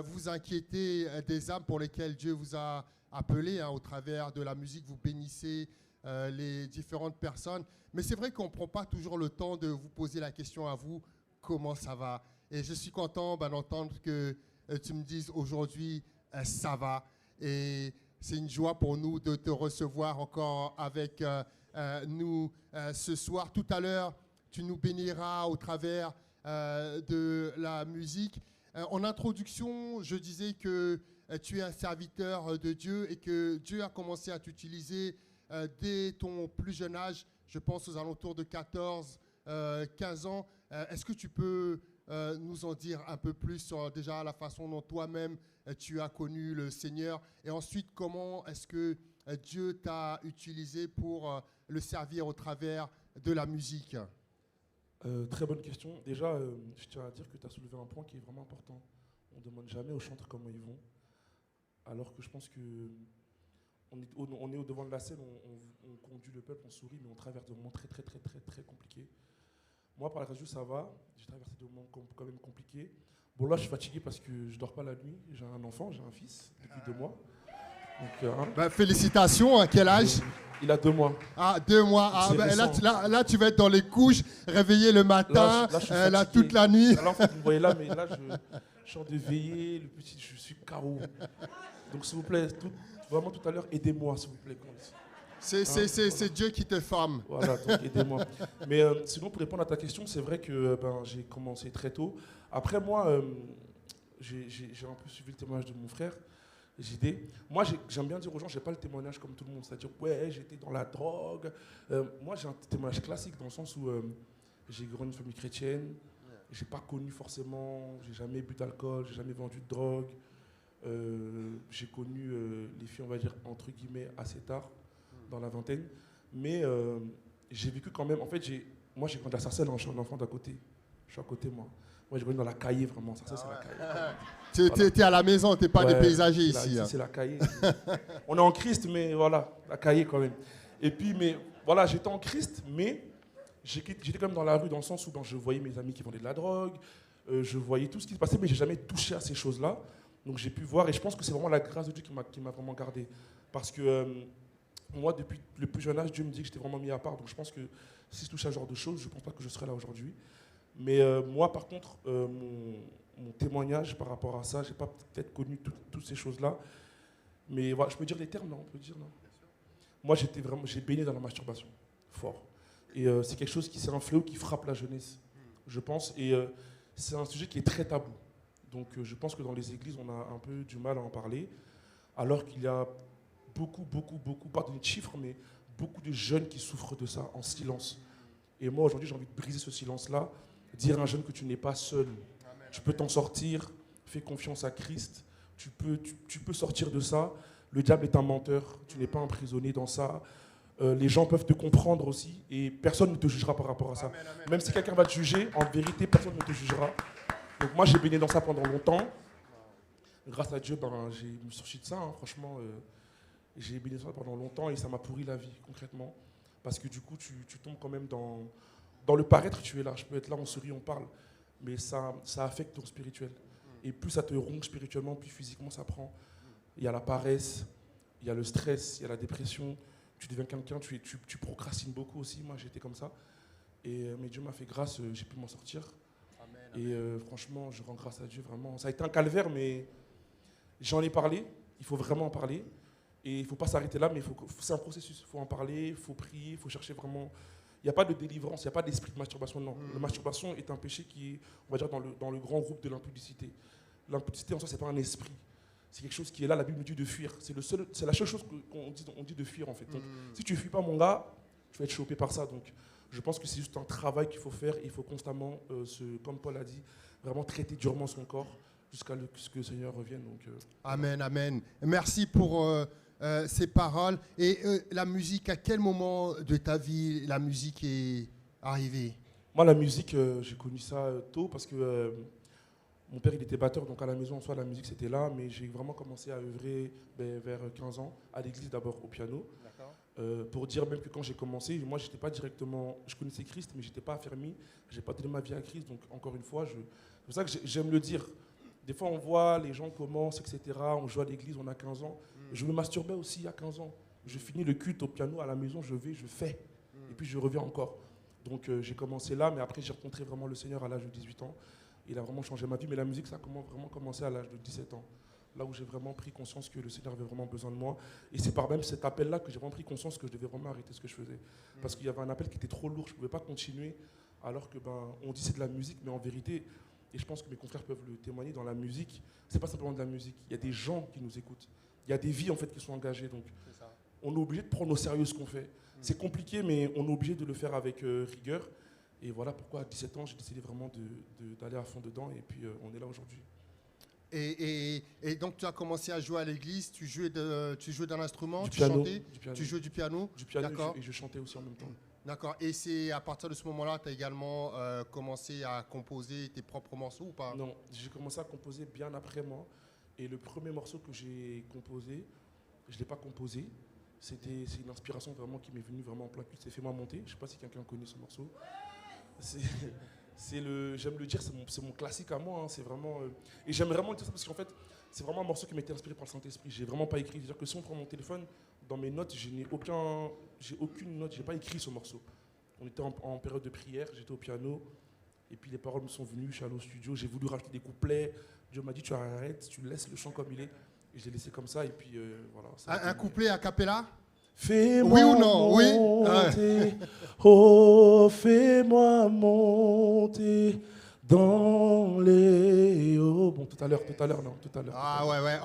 vous inquiétez des âmes pour lesquelles Dieu vous a appelé, au travers de la musique, vous bénissez les différentes personnes. Mais c'est vrai qu'on ne prend pas toujours le temps de vous poser la question à vous, comment ça va? Et je suis content d'entendre que tu me dises aujourd'hui, ça va. Et c'est une joie pour nous de te recevoir encore avec nous ce soir. Tout à l'heure, tu nous béniras au travers de la musique. En introduction, je disais que tu es un serviteur de Dieu et que Dieu a commencé à t'utiliser dès ton plus jeune âge, je pense aux alentours de 14, 15 ans. Est-ce que tu peux nous en dire un peu plus sur déjà la façon dont toi-même tu as connu le Seigneur, et ensuite comment est-ce que Dieu t'a utilisé pour le servir au travers de la musique? Très bonne question. Déjà, je tiens à dire que tu as soulevé un point qui est vraiment important. On ne demande jamais aux chantres comment ils vont, alors que je pense que on est au devant de la scène, on conduit le peuple, on sourit, mais on traverse des moments très compliqués. Moi, par la grâce de Dieu, ça va. J'ai traversé des moments quand même compliqués. Bon, là, je suis fatigué parce que je ne dors pas la nuit. J'ai un enfant, j'ai un fils depuis 2 mois. Donc, félicitations, à quel âge? Il a 2 mois. Ah, 2 mois. Ah, là, tu vas être dans les couches, réveillé le matin, là toute la nuit. Là, en fait, vous me voyez là, mais là, je suis en de veiller, le petit, je suis KO. Donc, s'il vous plaît, vraiment tout à l'heure, aidez-moi, s'il vous plaît. C'est Dieu qui te forme. Voilà, donc aidez-moi. Mais sinon, pour répondre à ta question, c'est vrai que j'ai commencé très tôt. Après, moi, j'ai un peu suivi le témoignage de mon frère, JD. Moi, j'aime bien dire aux gens, je n'ai pas le témoignage comme tout le monde. C'est-à-dire, ouais, j'étais dans la drogue. Moi, j'ai un témoignage classique dans le sens où j'ai grandi dans une famille chrétienne. Je n'ai pas connu forcément, j'ai jamais bu d'alcool, j'ai jamais vendu de drogue. J'ai connu les filles, on va dire, entre guillemets, assez tard, dans la vingtaine. Mais j'ai vécu quand même. En fait, moi, j'ai grandi à Sarcelles, je suis un enfant d'à côté. Je suis à côté, moi. Moi, j'ai grandi dans la Caillée, vraiment. Sarcelles, c'est la Caillée. Tu es à la maison, tu n'es pas des paysagers ici. Ici, c'est la Caillée. On est en Christ, mais voilà, la Caillée quand même. Et puis, mais voilà, j'étais en Christ, mais j'étais quand même dans la rue, dans le sens où je voyais mes amis qui vendaient de la drogue, je voyais tout ce qui se passait, mais je n'ai jamais touché à ces choses-là. Donc j'ai pu voir, et je pense que c'est vraiment la grâce de Dieu qui m'a vraiment gardé. Parce que moi, depuis le plus jeune âge, Dieu me dit que j'étais vraiment mis à part. Donc je pense que si je touche à ce genre de choses, je ne pense pas que je serais là aujourd'hui. Mais moi, par contre, mon témoignage par rapport à ça, je n'ai pas peut-être connu toutes ces choses-là. Mais voilà, je peux dire les termes, non? On peut dire, non? Moi, j'ai baigné dans la masturbation, fort. Et c'est quelque chose c'est un fléau qui frappe la jeunesse, je pense. Et c'est un sujet qui est très tabou. Donc je pense que dans les églises, on a un peu du mal à en parler, alors qu'il y a beaucoup, pas de chiffres, mais beaucoup de jeunes qui souffrent de ça en silence. Et moi, aujourd'hui, j'ai envie de briser ce silence-là, dire à un jeune que tu n'es pas seul. Tu peux t'en sortir, fais confiance à Christ, tu peux sortir de ça. Le diable est un menteur, tu n'es pas emprisonné dans ça. Les gens peuvent te comprendre aussi et personne ne te jugera par rapport à ça. Même si quelqu'un va te juger, en vérité, personne ne te jugera. Donc moi, j'ai baigné dans ça pendant longtemps. Grâce à Dieu, je me suis sorti de ça, hein, franchement. J'ai baigné dans ça pendant longtemps et ça m'a pourri la vie, concrètement. Parce que du coup, tu tombes quand même dans le paraître, tu es là. Je peux être là, on sourit, on parle. Mais ça affecte ton spirituel. Et plus ça te ronge spirituellement, plus physiquement ça prend. Il y a la paresse, il y a le stress, il y a la dépression. Tu deviens quelqu'un, tu procrastines beaucoup aussi. Moi, j'étais comme ça. Mais Dieu m'a fait grâce, j'ai pu m'en sortir. Amen. Et franchement, je rends grâce à Dieu, vraiment. Ça a été un calvaire, mais j'en ai parlé. Il faut vraiment en parler. Et il ne faut pas s'arrêter là, mais c'est un processus. Il faut en parler, il faut prier, il faut chercher vraiment. Il n'y a pas de délivrance, il n'y a pas d'esprit de masturbation, non. La masturbation est un péché qui est, on va dire, dans le grand groupe de l'impudicité. L'impudicité, en soi, ce n'est pas un esprit. C'est quelque chose qui est là, la Bible nous dit de fuir. C'est la seule chose qu'on dit de fuir, en fait. Donc, si tu ne fuis pas, mon gars, tu vas être chopé par ça. Donc, je pense que c'est juste un travail qu'il faut faire. Il faut constamment, comme Paul a dit, vraiment traiter durement son corps jusqu'à ce que le Seigneur revienne. Donc, amen, amen. Merci pour ces paroles. Et la musique, à quel moment de ta vie la musique est arrivée? Moi, la musique, j'ai connu ça tôt parce que mon père, il était batteur, donc à la maison, en soi, la musique, c'était là. Mais j'ai vraiment commencé à œuvrer vers 15 ans, à l'église d'abord, au piano. Pour dire même que quand j'ai commencé, moi, j'étais pas directement... Je connaissais Christ, mais je n'étais pas affermi. Je n'ai pas donné ma vie à Christ. Donc, encore une fois, c'est pour ça que j'aime le dire. Des fois, on voit les gens commencent, etc. On joue à l'église, on a 15 ans. Je me masturbais aussi à 15 ans. Je finis le culte au piano à la maison, je fais. Et puis, je reviens encore. Donc, j'ai commencé là, mais après, j'ai rencontré vraiment le Seigneur à l'âge de 18 ans. Il a vraiment changé ma vie. Mais la musique, ça a vraiment commencé à l'âge de 17 ans. Là où j'ai vraiment pris conscience que le Seigneur avait vraiment besoin de moi. Et c'est par même cet appel-là que j'ai vraiment pris conscience que je devais vraiment arrêter ce que je faisais. Parce qu'il y avait un appel qui était trop lourd, je ne pouvais pas continuer. Alors que on dit c'est de la musique, mais en vérité, et je pense que mes confrères peuvent le témoigner, dans la musique, c'est pas simplement de la musique. Il y a des gens qui nous écoutent. Il y a des vies en fait qui sont engagées. Donc on est obligé de prendre au sérieux ce qu'on fait. C'est compliqué, mais on est obligé de le faire avec rigueur. Et voilà pourquoi à 17 ans, j'ai décidé vraiment d'aller à fond dedans. Et puis on est là aujourd'hui. Et donc, tu as commencé à jouer à l'église, tu jouais d'un instrument, Du tu piano, chantais, du piano. tu jouais du piano. Du piano D'accord. et je chantais aussi en même temps. D'accord. Et c'est à partir de ce moment-là, tu as également commencé à composer tes propres morceaux ou pas? Non, j'ai commencé à composer bien après moi. Et le premier morceau que j'ai composé, je ne l'ai pas composé. C'est une inspiration vraiment qui m'est venue vraiment en plein cul. C'est Fais-moi monter. Je ne sais pas si quelqu'un connaît ce morceau. J'aime le dire, c'est mon classique à moi. Hein, c'est vraiment, et j'aime vraiment dire ça parce qu'en fait, c'est vraiment un morceau qui m'a été inspiré par le Saint-Esprit. J'ai vraiment pas écrit. C'est-à-dire que si on prend mon téléphone, dans mes notes, j'ai aucune note. J'ai pas écrit ce morceau. On était en période de prière. J'étais au piano. Et puis les paroles me sont venues. Je suis allé au studio. J'ai voulu rajouter des couplets. Dieu m'a dit tu arrêtes, tu laisses le chant comme il est. Et je l'ai laissé comme ça. Et puis voilà. Un couplet a cappella? Fais-moi oui ou non? monter, oh, fais-moi monter dans les hauts. Bon, tout à l'heure, non, tout à l'heure. Ah ouais,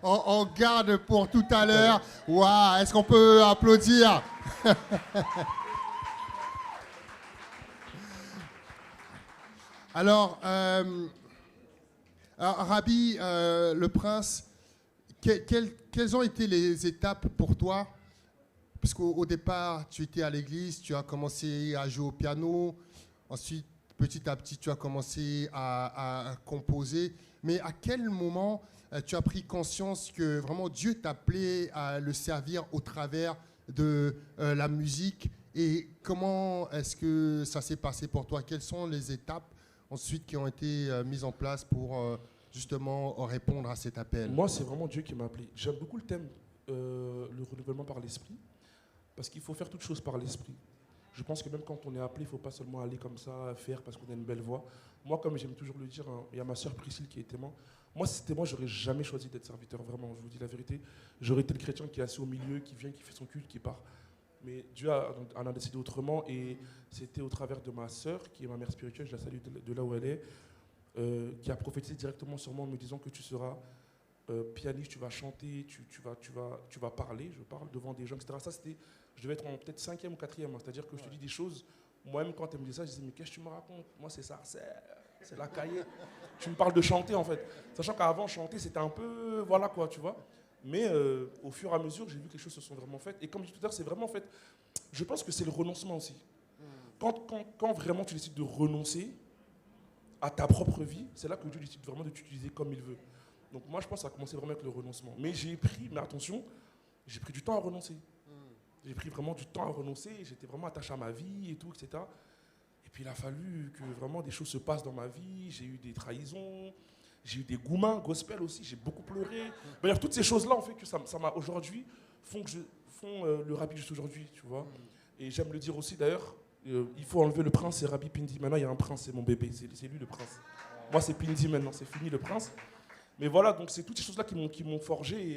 on garde pour tout à l'heure. Waouh, est-ce qu'on peut applaudir? Alors, Rabbi, le prince, quelles ont été les étapes pour toi? Parce qu'au départ, tu étais à l'église, tu as commencé à jouer au piano, ensuite, petit à petit, tu as commencé à composer. Mais à quel moment tu as pris conscience que vraiment Dieu t'appelait à le servir au travers de la musique? Et comment est-ce que ça s'est passé pour toi? Quelles sont les étapes ensuite qui ont été mises en place pour justement répondre à cet appel? Moi, c'est vraiment Dieu qui m'a appelé. J'aime beaucoup le thème le renouvellement par l'esprit, parce qu'il faut faire toutes choses par l'esprit. Je pense que même quand on est appelé, il ne faut pas seulement aller comme ça, faire parce qu'on a une belle voix. Moi, comme j'aime toujours le dire, hein, il y a ma sœur Priscille qui est témoin. Moi, si c'était moi, j'aurais jamais choisi d'être serviteur, vraiment, je vous dis la vérité. J'aurais été le chrétien qui est assis au milieu, qui vient, qui fait son culte, qui part. Mais Dieu en a décidé autrement, et c'était au travers de ma sœur, qui est ma mère spirituelle, je la salue de là où elle est, qui a prophétisé directement sur moi en me disant que tu seras pianiste, tu vas chanter, tu vas parler, je parle devant des gens, etc. Ça, c'était, je devais être en peut-être 5e ou 4e, hein, c'est-à-dire que je te dis des choses, moi-même quand elle me dit ça, je disais, mais qu'est-ce que tu me racontes? Moi, c'est ça, c'est la cahier. Tu me parles de chanter, en fait. Sachant qu'avant, chanter, c'était un peu, voilà quoi, tu vois. Mais au fur et à mesure, j'ai vu que les choses se sont vraiment faites. Et comme je disais tout à l'heure, c'est vraiment, en fait, je pense que c'est le renoncement aussi. Quand vraiment tu décides de renoncer à ta propre vie, c'est là que Dieu décide vraiment de t'utiliser comme il veut. Donc moi, je pense que ça a commencé vraiment avec le renoncement. Mais attention, j'ai pris du temps à renoncer. J'ai pris vraiment du temps à renoncer, j'étais vraiment attaché à ma vie et tout, etc. Et puis il a fallu que vraiment des choses se passent dans ma vie, j'ai eu des trahisons, j'ai eu des gourmands, gospel aussi, j'ai beaucoup pleuré. Bref, toutes ces choses-là ont fait que ça m'a aujourd'hui, font le Rabbi juste aujourd'hui, tu vois. Et j'aime le dire aussi d'ailleurs, il faut enlever le prince, c'est Rabbi Pindi. Maintenant il y a un prince, c'est mon bébé, c'est lui le prince. Moi c'est Pindi maintenant, c'est fini le prince. Mais voilà, donc c'est toutes ces choses-là qui m'ont forgé,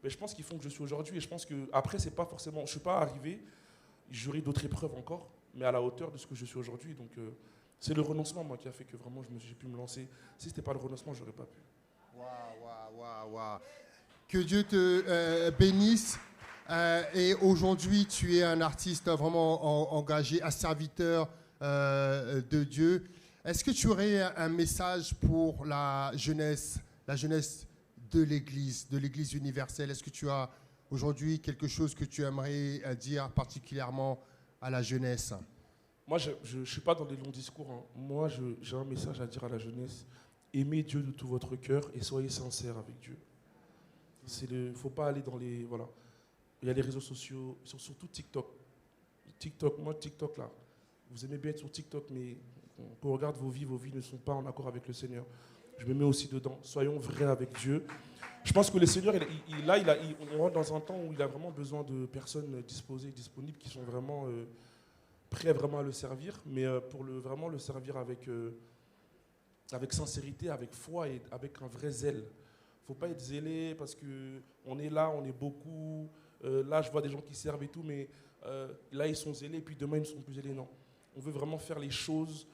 et je pense qu'ils font que je suis aujourd'hui. Et je pense qu'après, c'est pas forcément, je ne suis pas arrivé, j'aurai d'autres épreuves encore, mais à la hauteur de ce que je suis aujourd'hui. Donc c'est le renoncement, moi, qui a fait que vraiment j'ai pu me lancer. Si ce n'était pas le renoncement, je n'aurais pas pu. Waouh. Que Dieu te bénisse. Et aujourd'hui, tu es un artiste vraiment engagé, un serviteur de Dieu. Est-ce que tu aurais un message pour la jeunesse de l'Église universelle? Est-ce que tu as aujourd'hui quelque chose que tu aimerais dire particulièrement à la jeunesse? Moi, je ne suis pas dans les longs discours, hein. Moi, j'ai un message à dire à la jeunesse. Aimez Dieu de tout votre cœur et soyez sincères avec Dieu. Il ne faut pas aller dans les... Voilà. Il y a les réseaux sociaux, surtout TikTok. Moi, TikTok, là, vous aimez bien être sur TikTok, mais quand on regarde vos vies ne sont pas en accord avec le Seigneur. Je me mets aussi dedans. Soyons vrais avec Dieu. Je pense que le Seigneur, on rentre dans un temps où il a vraiment besoin de personnes disposées, disponibles, qui sont vraiment prêts vraiment à le servir, mais pour vraiment le servir avec sincérité, avec foi et avec un vrai zèle. Il ne faut pas être zélé parce qu'on est là, on est beaucoup. Là, je vois des gens qui servent et tout, mais là, ils sont zélés, puis demain, ils ne seront plus zélés. Non. On veut vraiment faire les choses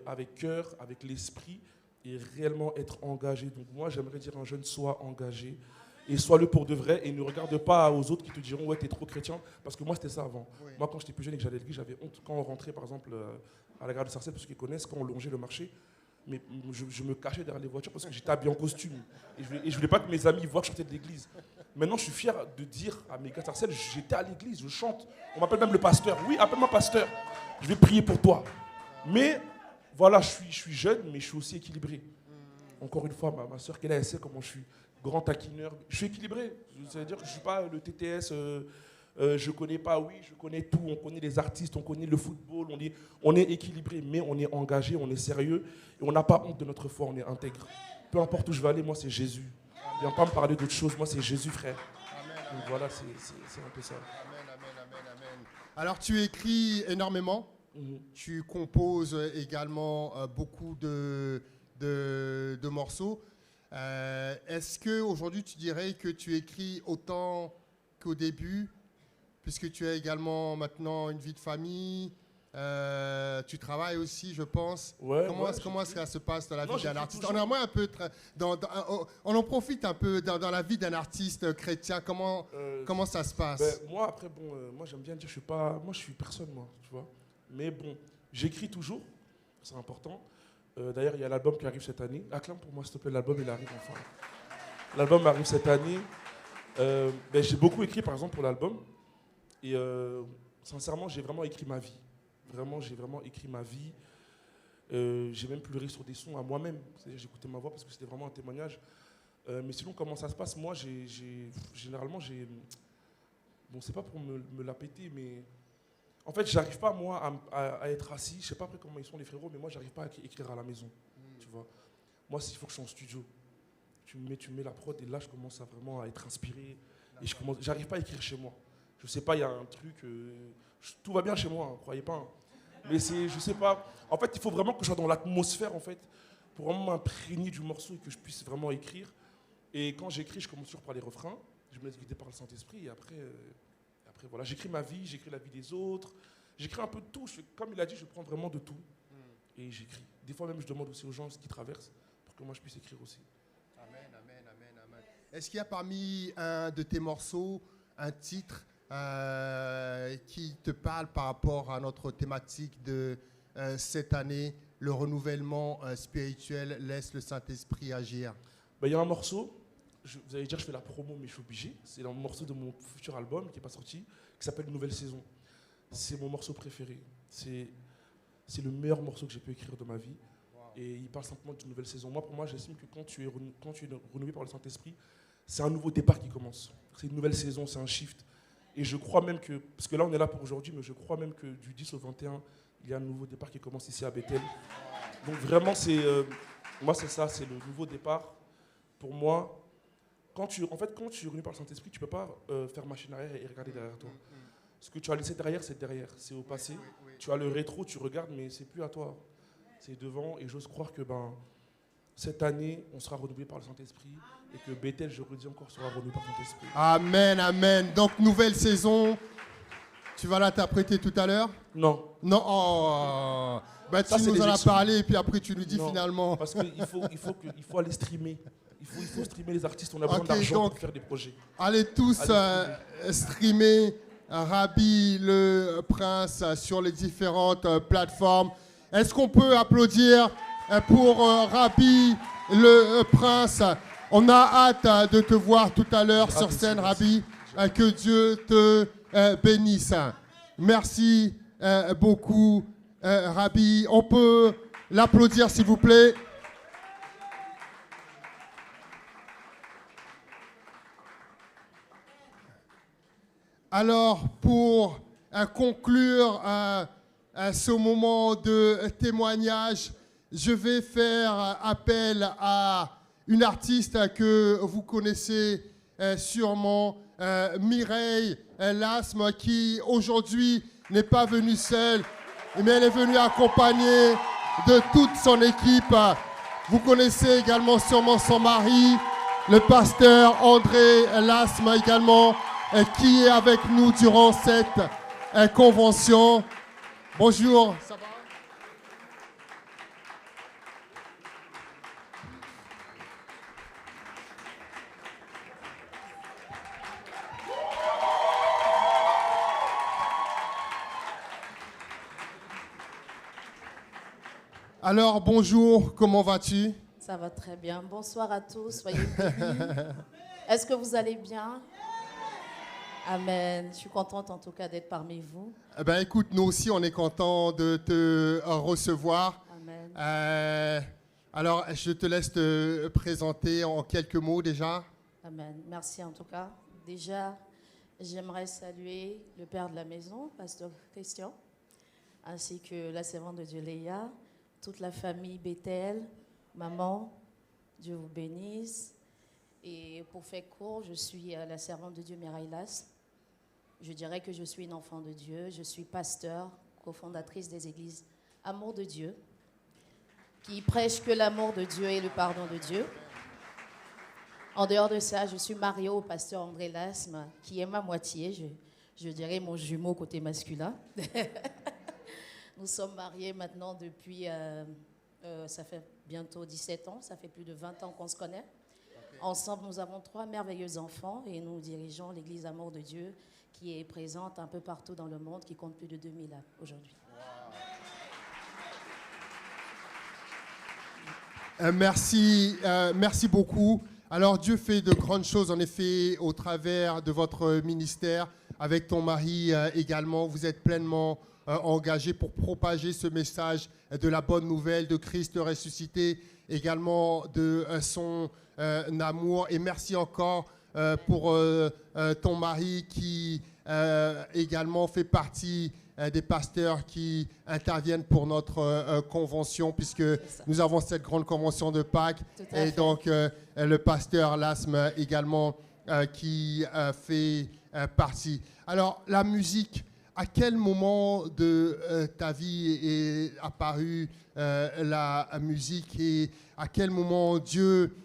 avec cœur, avec l'esprit, et réellement être engagé. Donc moi, j'aimerais dire à un jeune, sois engagé, et sois-le pour de vrai, et ne regarde pas aux autres qui te diront, ouais, t'es trop chrétien, parce que moi, c'était ça avant. Oui. Moi, quand j'étais plus jeune et que j'allais à l'église, j'avais honte. Quand on rentrait, par exemple, à la gare de Sarcelles, parce qu'ils connaissent, quand on longeait le marché, mais je me cachais derrière les voitures parce que j'étais habillé en costume. Et je voulais pas que mes amis voient que je sortais de l'église. Maintenant, je suis fier de dire à mes gars de Sarcelles, j'étais à l'église, je chante. On m'appelle même le pasteur. Oui, appelle-moi pasteur. Je vais prier pour toi. Mais voilà, je suis jeune, mais je suis aussi équilibré. Encore une fois, ma soeur, elle sait comment je suis. Grand taquineur. Je suis équilibré. C'est-à-dire que je ne suis pas le TTS, je ne connais pas, oui, je connais tout. On connaît les artistes, on connaît le football. On est équilibré, mais on est engagé, on est sérieux. Et on n'a pas honte de notre foi, on est intègre. Peu importe où je vais aller, moi, c'est Jésus. Viens pas me parler d'autre chose, moi, c'est Jésus, frère. Amen. Donc voilà, c'est un peu ça. Amen. Alors, tu écris énormément. Tu composes également beaucoup de morceaux. Est-ce qu'aujourd'hui, tu dirais que tu écris autant qu'au début, puisque tu as également maintenant une vie de famille, tu travailles aussi, je pense. Ouais, comment est-ce que ça se passe dans la vie d'un artiste? On a moins un peu, on en profite un peu dans la vie d'un artiste chrétien. Comment ça se passe? Moi, après, moi j'aime bien dire, moi je suis personne, moi, tu vois. Mais bon, j'écris toujours, c'est important. D'ailleurs, il y a l'album qui arrive cette année. Acclame pour moi, s'il te plaît, l'album, il arrive enfin. L'album arrive cette année. J'ai beaucoup écrit, par exemple, pour l'album. Et sincèrement, j'ai vraiment écrit ma vie. Vraiment, j'ai vraiment écrit ma vie. J'ai même pleuré sur des sons à moi-même. C'est-à-dire, j'écoutais ma voix parce que c'était vraiment un témoignage. Mais sinon, comment ça se passe? Moi, généralement, bon, c'est pas pour me la péter, mais... En fait, j'arrive pas, moi, à être assis. Je sais pas après comment ils sont, les frérots, mais moi, j'arrive pas à écrire à la maison. Tu vois. Moi, s'il faut que je sois en studio, tu mets la prod, et là, je commence vraiment à être inspiré. Et j'arrive pas à écrire chez moi. Je sais pas, il y a un truc... tout va bien chez moi, hein, croyez pas. Hein. Mais je sais pas. En fait, il faut vraiment que je sois dans l'atmosphère, en fait, pour vraiment m'imprégner du morceau et que je puisse vraiment écrire. Et quand j'écris, je commence toujours par les refrains. Je me laisse guider par le Saint-Esprit. Et après voilà, j'écris ma vie, j'écris la vie des autres. J'écris un peu de tout. Comme il a dit, je prends vraiment de tout. Et j'écris. Des fois même, je demande aussi aux gens ce qu'ils traversent pour que moi, je puisse écrire aussi. Amen, amen, amen, amen. Est-ce qu'il y a parmi un de tes morceaux un titre qui te parle par rapport à notre thématique de cette année, le renouvellement spirituel, laisse le Saint-Esprit agir? Il y a un morceau, vous allez dire je fais la promo mais je suis obligé, c'est un morceau de mon futur album qui n'est pas sorti, qui s'appelle Nouvelle Saison. C'est mon morceau préféré, c'est le meilleur morceau que j'ai pu écrire de ma vie. Et il parle simplement d'une nouvelle saison. Moi, pour moi, j'estime que quand tu es renouvelé par le Saint-Esprit, c'est un nouveau départ qui commence. C'est une nouvelle saison, c'est un shift. Et je crois même que, parce que là on est là pour aujourd'hui, mais je crois même que du 10 au 21, il y a un nouveau départ qui commence ici à Bethel. Donc vraiment, moi c'est ça, c'est le nouveau départ. Pour moi, quand tu es renouvelé par le Saint-Esprit, tu ne peux pas faire machine arrière et regarder derrière toi. Ce que tu as laissé derrière, c'est derrière, c'est au passé. Tu as le rétro, tu regardes, mais c'est plus à toi. C'est devant, et j'ose croire que cette année, on sera renouvelé par le Saint-Esprit et que Bethel, je redis encore, sera renouvelé par le Saint-Esprit. Amen, amen. Donc, nouvelle saison. Tu vas l'interpréter tout à l'heure? Non. Non, oh. Bah, tu nous en as parlé et puis après tu nous dis non, finalement. Parce qu'il faut aller streamer. Il faut streamer les artistes, on a besoin d'argent pour faire des projets. Allez tous streamer Rabbi le Prince sur les différentes plateformes. Est-ce qu'on peut applaudir pour Rabbi le Prince? On a hâte de te voir tout à l'heure sur scène, Rabbi. Que Dieu te bénisse. Merci beaucoup, Rabbi. On peut l'applaudir, s'il vous plaît. Alors, pour conclure ce moment de témoignage, je vais faire appel à une artiste que vous connaissez sûrement, Mireille Lasme, qui aujourd'hui n'est pas venue seule, mais elle est venue accompagnée de toute son équipe. Vous connaissez également sûrement son mari, le pasteur André Lasme également, qui est avec nous durant cette convention. Bonjour, ça va? Alors, bonjour, comment vas-tu? Ça va très bien. Bonsoir à tous, soyez bénis. Est-ce que vous allez bien? Amen. Je suis contente en tout cas d'être parmi vous. Ben, écoute, nous aussi, on est contents de te recevoir. Amen. Alors, je te laisse te présenter en quelques mots déjà. Amen. Merci en tout cas. Déjà, j'aimerais saluer le père de la maison, pasteur Christian, ainsi que la servante de Dieu Léa, toute la famille Bethel, maman, Dieu vous bénisse. Et pour faire court, je suis la servante de Dieu Mireille Lasme. Je dirais que je suis une enfant de Dieu. Je suis pasteur, cofondatrice des églises Amour de Dieu, qui prêche que l'amour de Dieu et le pardon de Dieu. En dehors de ça, je suis mariée au pasteur André Lasme, qui est ma moitié, je dirais mon jumeau côté masculin. Nous sommes mariés maintenant depuis, ça fait bientôt 17 ans, ça fait plus de 20 ans qu'on se connaît. Okay. Ensemble, nous avons 3 merveilleux enfants et nous dirigeons l'église Amour de Dieu qui est présente un peu partout dans le monde, qui compte plus de 2000 âmes aujourd'hui. Wow. Merci beaucoup. Alors Dieu fait de grandes choses en effet au travers de votre ministère, avec ton mari également. Vous êtes pleinement engagé pour propager ce message de la bonne nouvelle de Christ ressuscité, également de son amour. Et merci encore pour ton mari qui également fait partie des pasteurs qui interviennent pour notre convention, puisque nous avons cette grande convention de Pâques. Et donc le pasteur Lasme également qui fait partie. Alors, la musique, à quel moment de ta vie est apparue la musique et à quel moment Dieu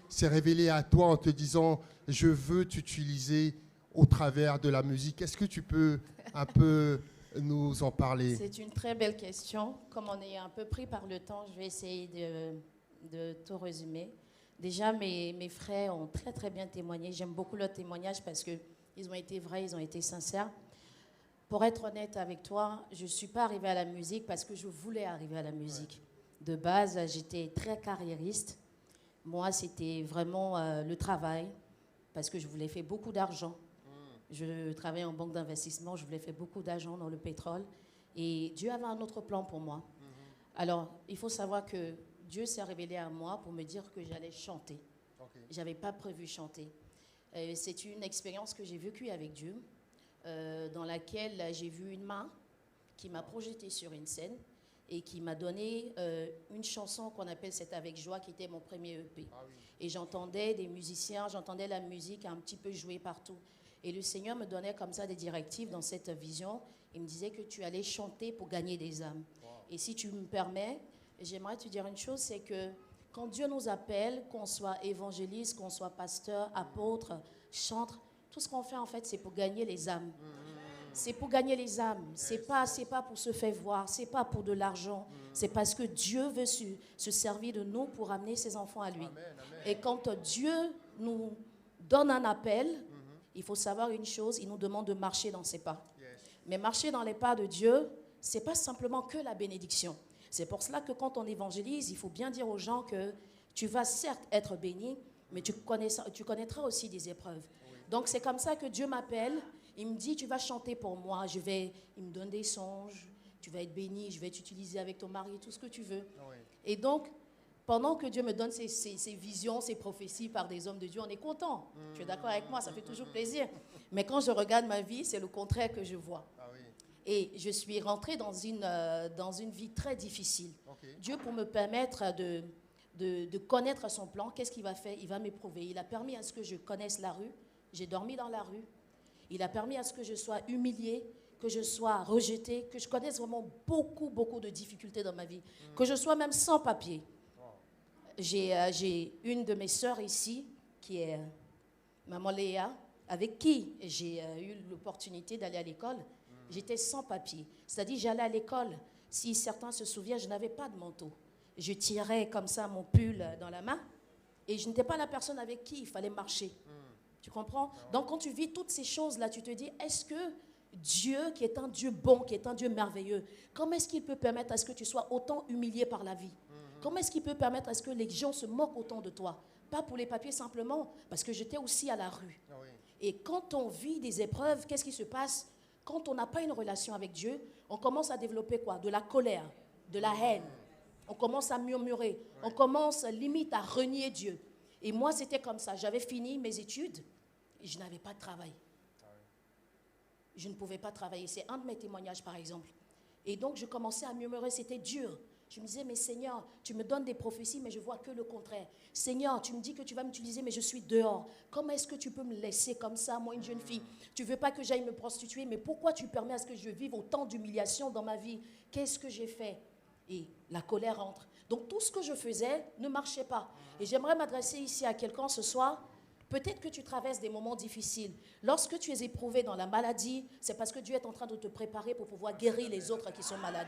s'est révélé à toi en te disant « Je veux t'utiliser au travers de la musique ». Est-ce que tu peux un peu nous en parler? C'est une très belle question. Comme on est un peu pris par le temps, je vais essayer de tout résumer. Déjà, mes frères ont très, très bien témoigné. J'aime beaucoup leurs témoignages parce qu'ils ont été vrais, ils ont été sincères. Pour être honnête avec toi, je ne suis pas arrivée à la musique parce que je voulais arriver à la musique. De base, j'étais très carriériste. Moi, c'était vraiment le travail parce que je voulais faire beaucoup d'argent. Je travaillais en banque d'investissement, je voulais faire beaucoup d'argent dans le pétrole. Et Dieu avait un autre plan pour moi. Alors, il faut savoir que Dieu s'est révélé à moi pour me dire que j'allais chanter. Je n'avais pas prévu chanter. C'est une expérience que j'ai vécue avec Dieu, dans laquelle j'ai vu une main qui m'a projetée sur une scène et qui m'a donné une chanson qu'on appelle « C'est avec joie » qui était mon premier EP. Et j'entendais des musiciens, j'entendais la musique un petit peu jouer partout. Et le Seigneur me donnait comme ça des directives dans cette vision. Il me disait que tu allais chanter pour gagner des âmes. Et si tu me permets, j'aimerais te dire une chose, c'est que quand Dieu nous appelle, qu'on soit évangéliste, qu'on soit pasteur, apôtre, chantre, tout ce qu'on fait en fait, c'est pour gagner les âmes. C'est pour gagner les âmes. C'est pas pour se faire voir, c'est pas pour de l'argent. C'est parce que Dieu veut se servir de nous pour amener ses enfants à lui. Et quand Dieu nous donne un appel, il faut savoir une chose, il nous demande de marcher dans ses pas. Mais marcher dans les pas de Dieu, c'est pas simplement que la bénédiction. C'est pour cela que quand on évangélise, il faut bien dire aux gens que tu vas certes être béni, mais tu connaîtras aussi des épreuves. Donc c'est comme ça que Dieu m'appelle. Il me dit, tu vas chanter pour moi. Il me donne des songes. Tu vas être béni. Je vais t'utiliser avec ton mari, tout ce que tu veux. Et donc, pendant que Dieu me donne ces visions, ces prophéties par des hommes de Dieu, on est content. Tu es d'accord avec moi? Ça fait toujours plaisir. Mais quand je regarde ma vie, c'est le contraire que je vois. Et je suis rentrée dans une vie très difficile. Dieu, pour me permettre de connaître son plan, qu'est-ce qu'il va faire? Il va m'éprouver. Il a permis à ce que je connaisse la rue. J'ai dormi dans la rue. Il a permis à ce que je sois humiliée, que je sois rejetée, que je connaisse vraiment beaucoup, beaucoup de difficultés dans ma vie, que je sois même sans papier. J'ai une de mes sœurs ici, qui est Maman Léa, avec qui j'ai eu l'opportunité d'aller à l'école. J'étais sans papier. C'est-à-dire, j'allais à l'école. Si certains se souviennent, je n'avais pas de manteau. Je tirais comme ça mon pull dans la main et je n'étais pas la personne avec qui il fallait marcher. Tu comprends? Donc, quand tu vis toutes ces choses-là, tu te dis, est-ce que Dieu, qui est un Dieu bon, qui est un Dieu merveilleux, comment est-ce qu'il peut permettre à ce que tu sois autant humilié par la vie? Comment est-ce qu'il peut permettre à ce que les gens se moquent autant de toi? Pas pour les papiers simplement, parce que j'étais aussi à la rue. Et quand on vit des épreuves, qu'est-ce qui se passe? Quand on n'a pas une relation avec Dieu, on commence à développer quoi? De la colère, de la haine. On commence à murmurer. On commence limite à renier Dieu. Et moi, c'était comme ça. J'avais fini mes études et je n'avais pas de travail. Je ne pouvais pas travailler. C'est un de mes témoignages, par exemple. Et donc, je commençais à murmurer. C'était dur. Je me disais, mais Seigneur, tu me donnes des prophéties, mais je vois que le contraire. Seigneur, tu me dis que tu vas m'utiliser, mais je suis dehors. Comment est-ce que tu peux me laisser comme ça, moi, une jeune fille? Tu ne veux pas que j'aille me prostituer, mais pourquoi tu permets à ce que je vive autant d'humiliation dans ma vie? Qu'est-ce que j'ai fait? Et la colère entre. Donc, tout ce que je faisais ne marchait pas. Et j'aimerais m'adresser ici à quelqu'un ce soir. Peut-être que tu traverses des moments difficiles. Lorsque tu es éprouvé dans la maladie, c'est parce que Dieu est en train de te préparer pour pouvoir guérir les autres qui sont malades.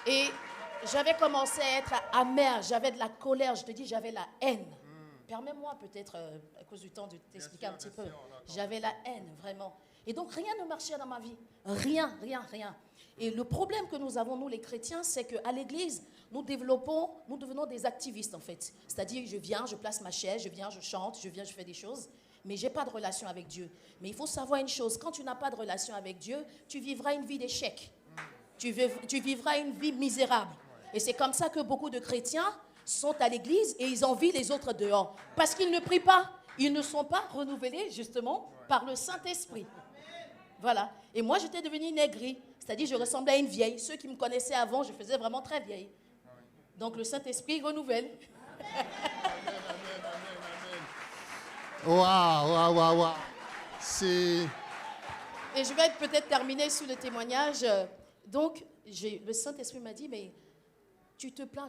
Et j'avais commencé à être amère, j'avais de la colère, je te dis, j'avais la haine. Permets-moi peut-être, à cause du temps, de t'expliquer un petit peu. J'avais la haine, vraiment. Et donc, rien ne marchait dans ma vie. Rien, rien, rien. Et le problème que nous avons, nous les chrétiens, c'est qu'à l'église, nous devenons des activistes, en fait. C'est-à-dire, je viens, je place ma chaise, je viens, je chante, je viens, je fais des choses, mais je n'ai pas de relation avec Dieu. Mais il faut savoir une chose, quand tu n'as pas de relation avec Dieu, tu vivras une vie d'échec. Tu vivras une vie misérable. Et c'est comme ça que beaucoup de chrétiens sont à l'église et ils envient les autres dehors. Parce qu'ils ne prient pas. Ils ne sont pas renouvelés, justement, par le Saint-Esprit. Voilà. Et moi, j'étais devenue une aigrie. C'est-à-dire, je ressemblais à une vieille. Ceux qui me connaissaient avant, je faisais vraiment très vieille. Donc le Saint-Esprit renouvelle. Waouh. C'est... Et je vais peut-être terminer sur le témoignage. Donc, le Saint-Esprit m'a dit, mais tu te plains.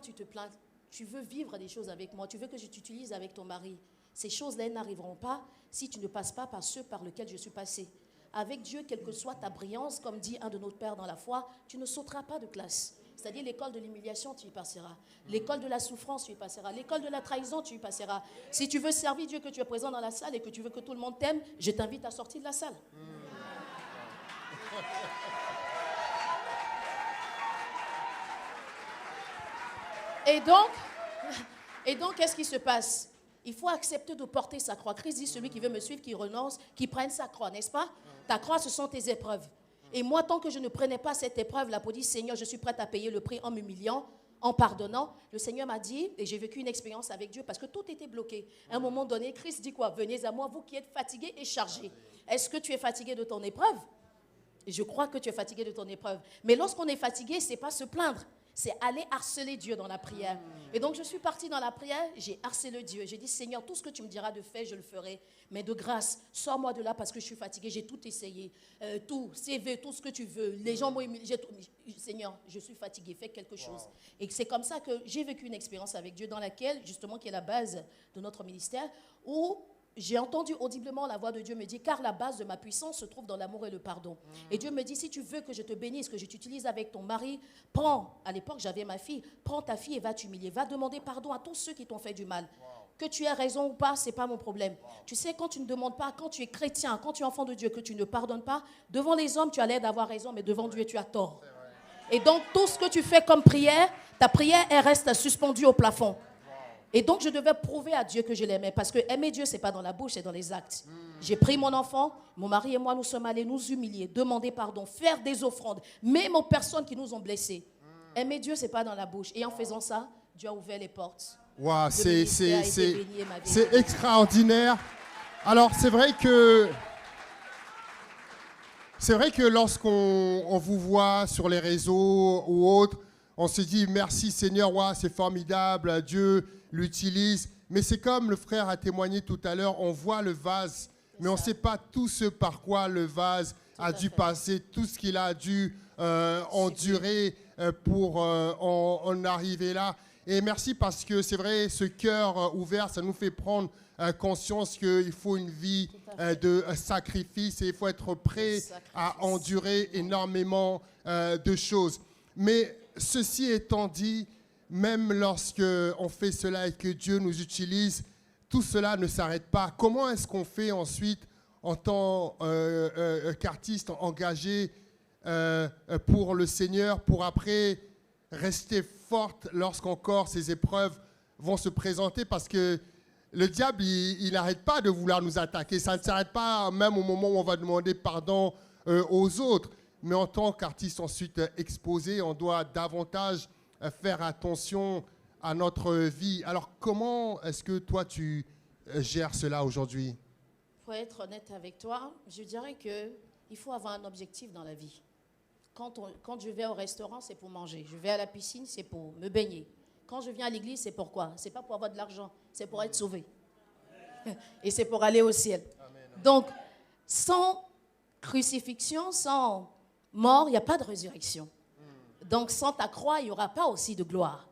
Tu veux vivre des choses avec moi. Tu veux que je t'utilise avec ton mari. Ces choses-là n'arriveront pas si tu ne passes pas par ceux par lesquels je suis passé. Avec Dieu, quelle que soit ta brillance, comme dit un de nos pères dans la foi, tu ne sauteras pas de classe. C'est-à-dire l'école de l'humiliation, tu y passeras. L'école de la souffrance, tu y passeras. L'école de la trahison, tu y passeras. Si tu veux servir Dieu, que tu es présent dans la salle et que tu veux que tout le monde t'aime, je t'invite à sortir de la salle. Et donc, qu'est-ce qui se passe? Il faut accepter de porter sa croix. Christ dit, celui qui veut me suivre, qui renonce, qui prenne sa croix, n'est-ce pas? Ta croix, ce sont tes épreuves. Et moi, tant que je ne prenais pas cette épreuve-là pour dire, Seigneur, je suis prête à payer le prix en m'humiliant, en pardonnant, le Seigneur m'a dit, et j'ai vécu une expérience avec Dieu, parce que tout était bloqué. À un moment donné, Christ dit quoi? Venez à moi, vous qui êtes fatigués et chargés. Est-ce que tu es fatigué de ton épreuve? Et je crois que tu es fatigué de ton épreuve. Mais lorsqu'on est fatigué, ce n'est pas se plaindre. C'est aller harceler Dieu dans la prière. Et donc, je suis partie dans la prière, j'ai harcelé Dieu. J'ai dit, Seigneur, tout ce que tu me diras de faire, je le ferai. Mais de grâce, sors-moi de là parce que je suis fatiguée. J'ai tout essayé. Tout, CV, tout ce que tu veux. Les gens m'ont humilié. Seigneur, je suis fatiguée. Fais quelque chose. Et c'est comme ça que j'ai vécu une expérience avec Dieu dans laquelle, justement, qui est la base de notre ministère, où j'ai entendu audiblement la voix de Dieu me dire, car la base de ma puissance se trouve dans l'amour et le pardon. Et Dieu me dit, si tu veux que je te bénisse, que je t'utilise avec ton mari, à l'époque j'avais ma fille, prends ta fille et va t'humilier, va demander pardon à tous ceux qui t'ont fait du mal. Que tu aies raison ou pas, ce n'est pas mon problème. Tu sais, quand tu ne demandes pas, quand tu es chrétien, quand tu es enfant de Dieu, que tu ne pardonnes pas, devant les hommes, tu as l'air d'avoir raison, mais devant Dieu, tu as tort. Et donc, tout ce que tu fais comme prière, ta prière, elle reste suspendue au plafond. Et donc, je devais prouver à Dieu que je l'aimais. Parce que aimer Dieu, ce n'est pas dans la bouche, c'est dans les actes. J'ai pris mon enfant, mon mari et moi, nous sommes allés nous humilier, demander pardon, faire des offrandes, même aux personnes qui nous ont blessés. Aimer Dieu, ce n'est pas dans la bouche. Et en faisant ça, Dieu a ouvert les portes. Wow, c'est extraordinaire. Alors, c'est vrai que lorsqu'on vous voit sur les réseaux ou autres, on se dit merci Seigneur, wow, c'est formidable, Dieu l'utilise. Mais c'est comme le frère a témoigné tout à l'heure, on voit le vase, mais on ne sait pas tout ce par quoi le vase a dû passer, tout ce qu'il a dû endurer pour en arriver là. Et merci parce que c'est vrai, ce cœur ouvert, ça nous fait prendre conscience qu'il faut une vie de sacrifice et il faut être prêt à endurer énormément de choses. Mais ceci étant dit, même lorsque on fait cela et que Dieu nous utilise, tout cela ne s'arrête pas. Comment est-ce qu'on fait ensuite en tant qu'artiste engagé pour le Seigneur, pour après rester forte lorsqu'encore ces épreuves vont se présenter? Parce que le diable, il n'arrête pas de vouloir nous attaquer. Ça ne s'arrête pas même au moment où on va demander pardon aux autres. Mais en tant qu'artiste ensuite exposé, on doit davantage faire attention à notre vie. Alors, comment est-ce que toi, tu gères cela aujourd'hui? Pour être honnête avec toi, je dirais qu'il faut avoir un objectif dans la vie. Quand je vais au restaurant, c'est pour manger. Je vais à la piscine, c'est pour me baigner. Quand je viens à l'église, c'est pourquoi? C'est pas pour avoir de l'argent, c'est pour être sauvé. Et c'est pour aller au ciel. Donc, sans crucifixion, sans mort, il n'y a pas de résurrection. Donc, sans ta croix, il n'y aura pas aussi de gloire.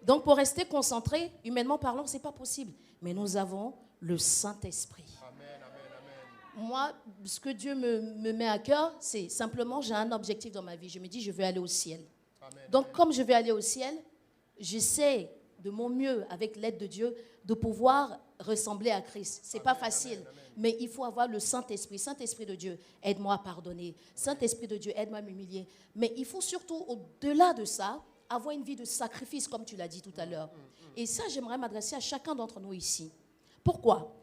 Donc, pour rester concentré, humainement parlant, ce n'est pas possible. Mais nous avons le Saint-Esprit. Moi, ce que Dieu me met à cœur, c'est simplement, j'ai un objectif dans ma vie. Je me dis, je veux aller au ciel. Donc, comme je veux aller au ciel, j'essaie de mon mieux, avec l'aide de Dieu, de pouvoir ressembler à Christ. Ce n'est pas facile, mais il faut avoir le Saint-Esprit. Saint-Esprit de Dieu, aide-moi à pardonner. Saint-Esprit de Dieu, aide-moi à m'humilier. Mais il faut surtout, au-delà de ça, avoir une vie de sacrifice, comme tu l'as dit tout à l'heure. Et ça, j'aimerais m'adresser à chacun d'entre nous ici. Pourquoi?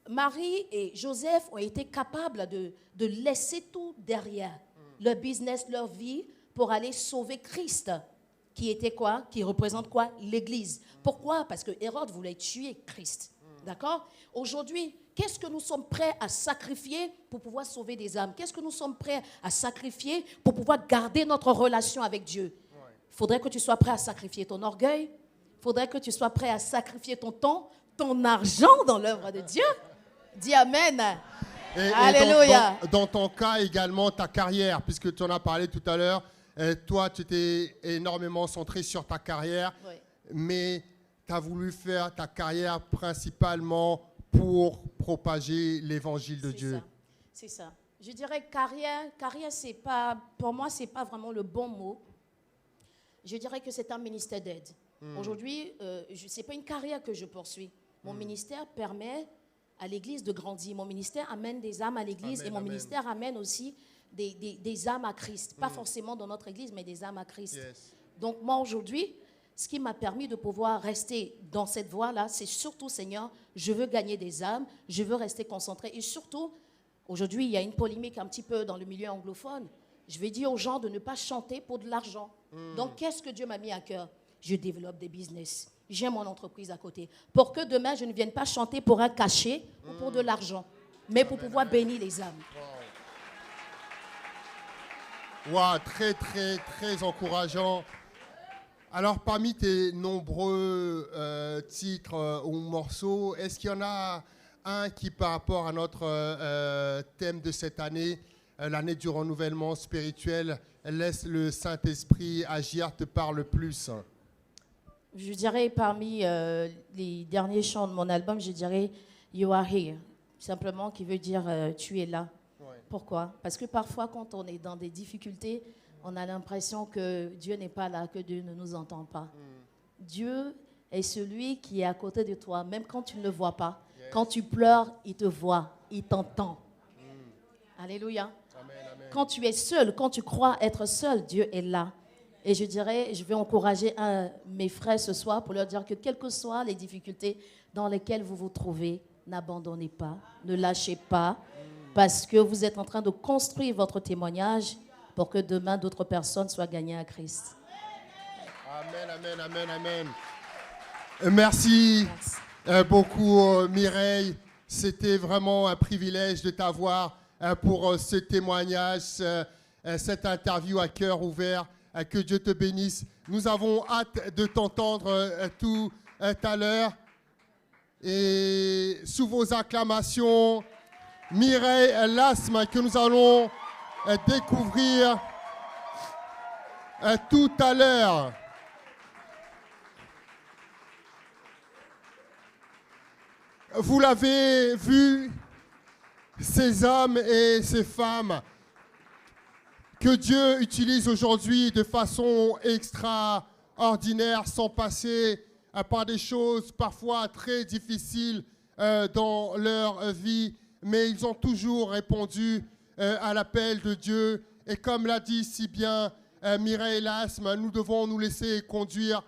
Marie et Joseph ont été capables de laisser tout derrière, leur business, leur vie, pour aller sauver Christ, qui était quoi? Qui représente quoi? L'Église. Pourquoi? Parce que Hérode voulait tuer Christ. D'accord? Aujourd'hui, qu'est-ce que nous sommes prêts à sacrifier pour pouvoir sauver des âmes? Qu'est-ce que nous sommes prêts à sacrifier pour pouvoir garder notre relation avec Dieu? Il faudrait que tu sois prêt à sacrifier ton orgueil, faudrait que tu sois prêt à sacrifier ton temps, ton argent dans l'œuvre de Dieu. Dis Amen. Alléluia. Dans ton cas également, ta carrière, puisque tu en as parlé tout à l'heure, toi, tu étais énormément centré sur ta carrière, Oui. mais tu as voulu faire ta carrière principalement pour propager l'évangile de Dieu. C'est ça. Je dirais carrière, c'est pas, pour moi, c'est pas vraiment le bon mot. Je dirais que c'est un ministère d'aide. Aujourd'hui, ce n'est pas une carrière que je poursuis. Mon ministère permet à l'Église de grandir. Mon ministère amène des âmes à l'Église et mon ministère amène aussi des âmes à Christ. Pas forcément dans notre Église, mais des âmes à Christ. Yes. Donc moi, aujourd'hui, ce qui m'a permis de pouvoir rester dans cette voie-là, c'est surtout, Seigneur, je veux gagner des âmes, je veux rester concentré. Et surtout, aujourd'hui, il y a une polémique un petit peu dans le milieu anglophone. Je vais dire aux gens de ne pas chanter pour de l'argent. Donc, qu'est-ce que Dieu m'a mis à cœur? Je développe des business. J'ai mon entreprise à côté. Pour que demain, je ne vienne pas chanter pour un cachet ou pour de l'argent, mais pour pouvoir bénir les âmes. Wow, très, très, très encourageant. Alors, parmi tes nombreux titres ou morceaux, est-ce qu'il y en a un qui, par rapport à notre thème de cette année, l'année du renouvellement spirituel, laisse le Saint-Esprit agir, te parle plus? Je dirais parmi les derniers chants de mon album, je dirais You are here, simplement qui veut dire tu es là. Ouais. Pourquoi? Parce que parfois, quand on est dans des difficultés, on a l'impression que Dieu n'est pas là, que Dieu ne nous entend pas. Dieu est celui qui est à côté de toi, même quand tu ne le vois pas. Yes. Quand tu pleures, il te voit, il t'entend. Alléluia. Amen, amen. Quand tu es seul, quand tu crois être seul, Dieu est là. Et je dirais, je vais encourager mes frères ce soir pour leur dire que quelles que soient les difficultés dans lesquelles vous vous trouvez, n'abandonnez pas, ne lâchez pas, parce que vous êtes en train de construire votre témoignage pour que demain d'autres personnes soient gagnées à Christ. Amen, amen, amen, amen. Merci beaucoup, Mireille. C'était vraiment un privilège de t'avoir pour ce témoignage, cette interview à cœur ouvert. Que Dieu te bénisse. Nous avons hâte de t'entendre tout à l'heure. Et sous vos acclamations, Mireille Lasme, que nous allons découvrir tout à l'heure. Vous l'avez vu, ces hommes et ces femmes que Dieu utilise aujourd'hui de façon extraordinaire, sans passer par des choses parfois très difficiles dans leur vie, mais ils ont toujours répondu à l'appel de Dieu. Et comme l'a dit si bien Mireille Lasme, nous devons nous laisser conduire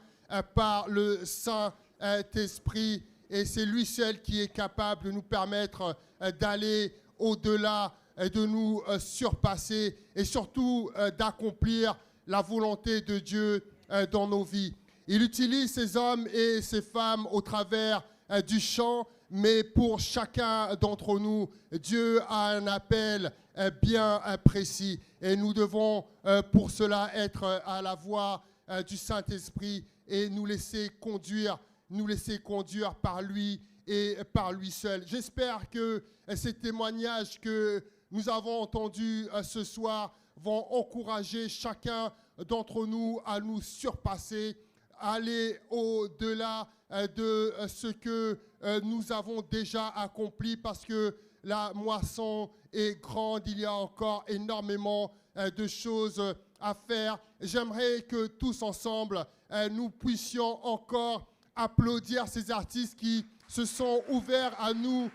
par le Saint-Esprit. Et c'est lui seul qui est capable de nous permettre d'aller au-delà, de nous surpasser et surtout d'accomplir la volonté de Dieu dans nos vies. Il utilise ces hommes et ces femmes au travers du chant, mais pour chacun d'entre nous, Dieu a un appel bien précis et nous devons pour cela être à la voix du Saint-Esprit et nous laisser conduire par lui et par lui seul. J'espère que ces témoignages que nous avons entendus ce soir vont encourager chacun d'entre nous à nous surpasser, à aller au-delà de ce que nous avons déjà accompli, parce que la moisson est grande, il y a encore énormément de choses à faire. J'aimerais que tous ensemble, nous puissions encore applaudir ces artistes qui se sont ouverts à nous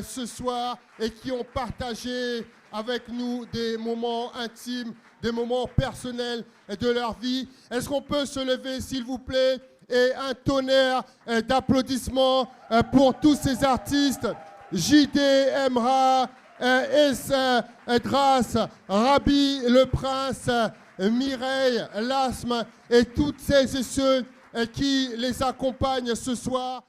ce soir et qui ont partagé avec nous des moments intimes, des moments personnels de leur vie. Est-ce qu'on peut se lever, s'il vous plaît, et un tonnerre d'applaudissements pour tous ces artistes, JD, Emra, Esdras, Rabbi le Prince, Mireille Lasme et toutes celles et ceux qui les accompagnent ce soir.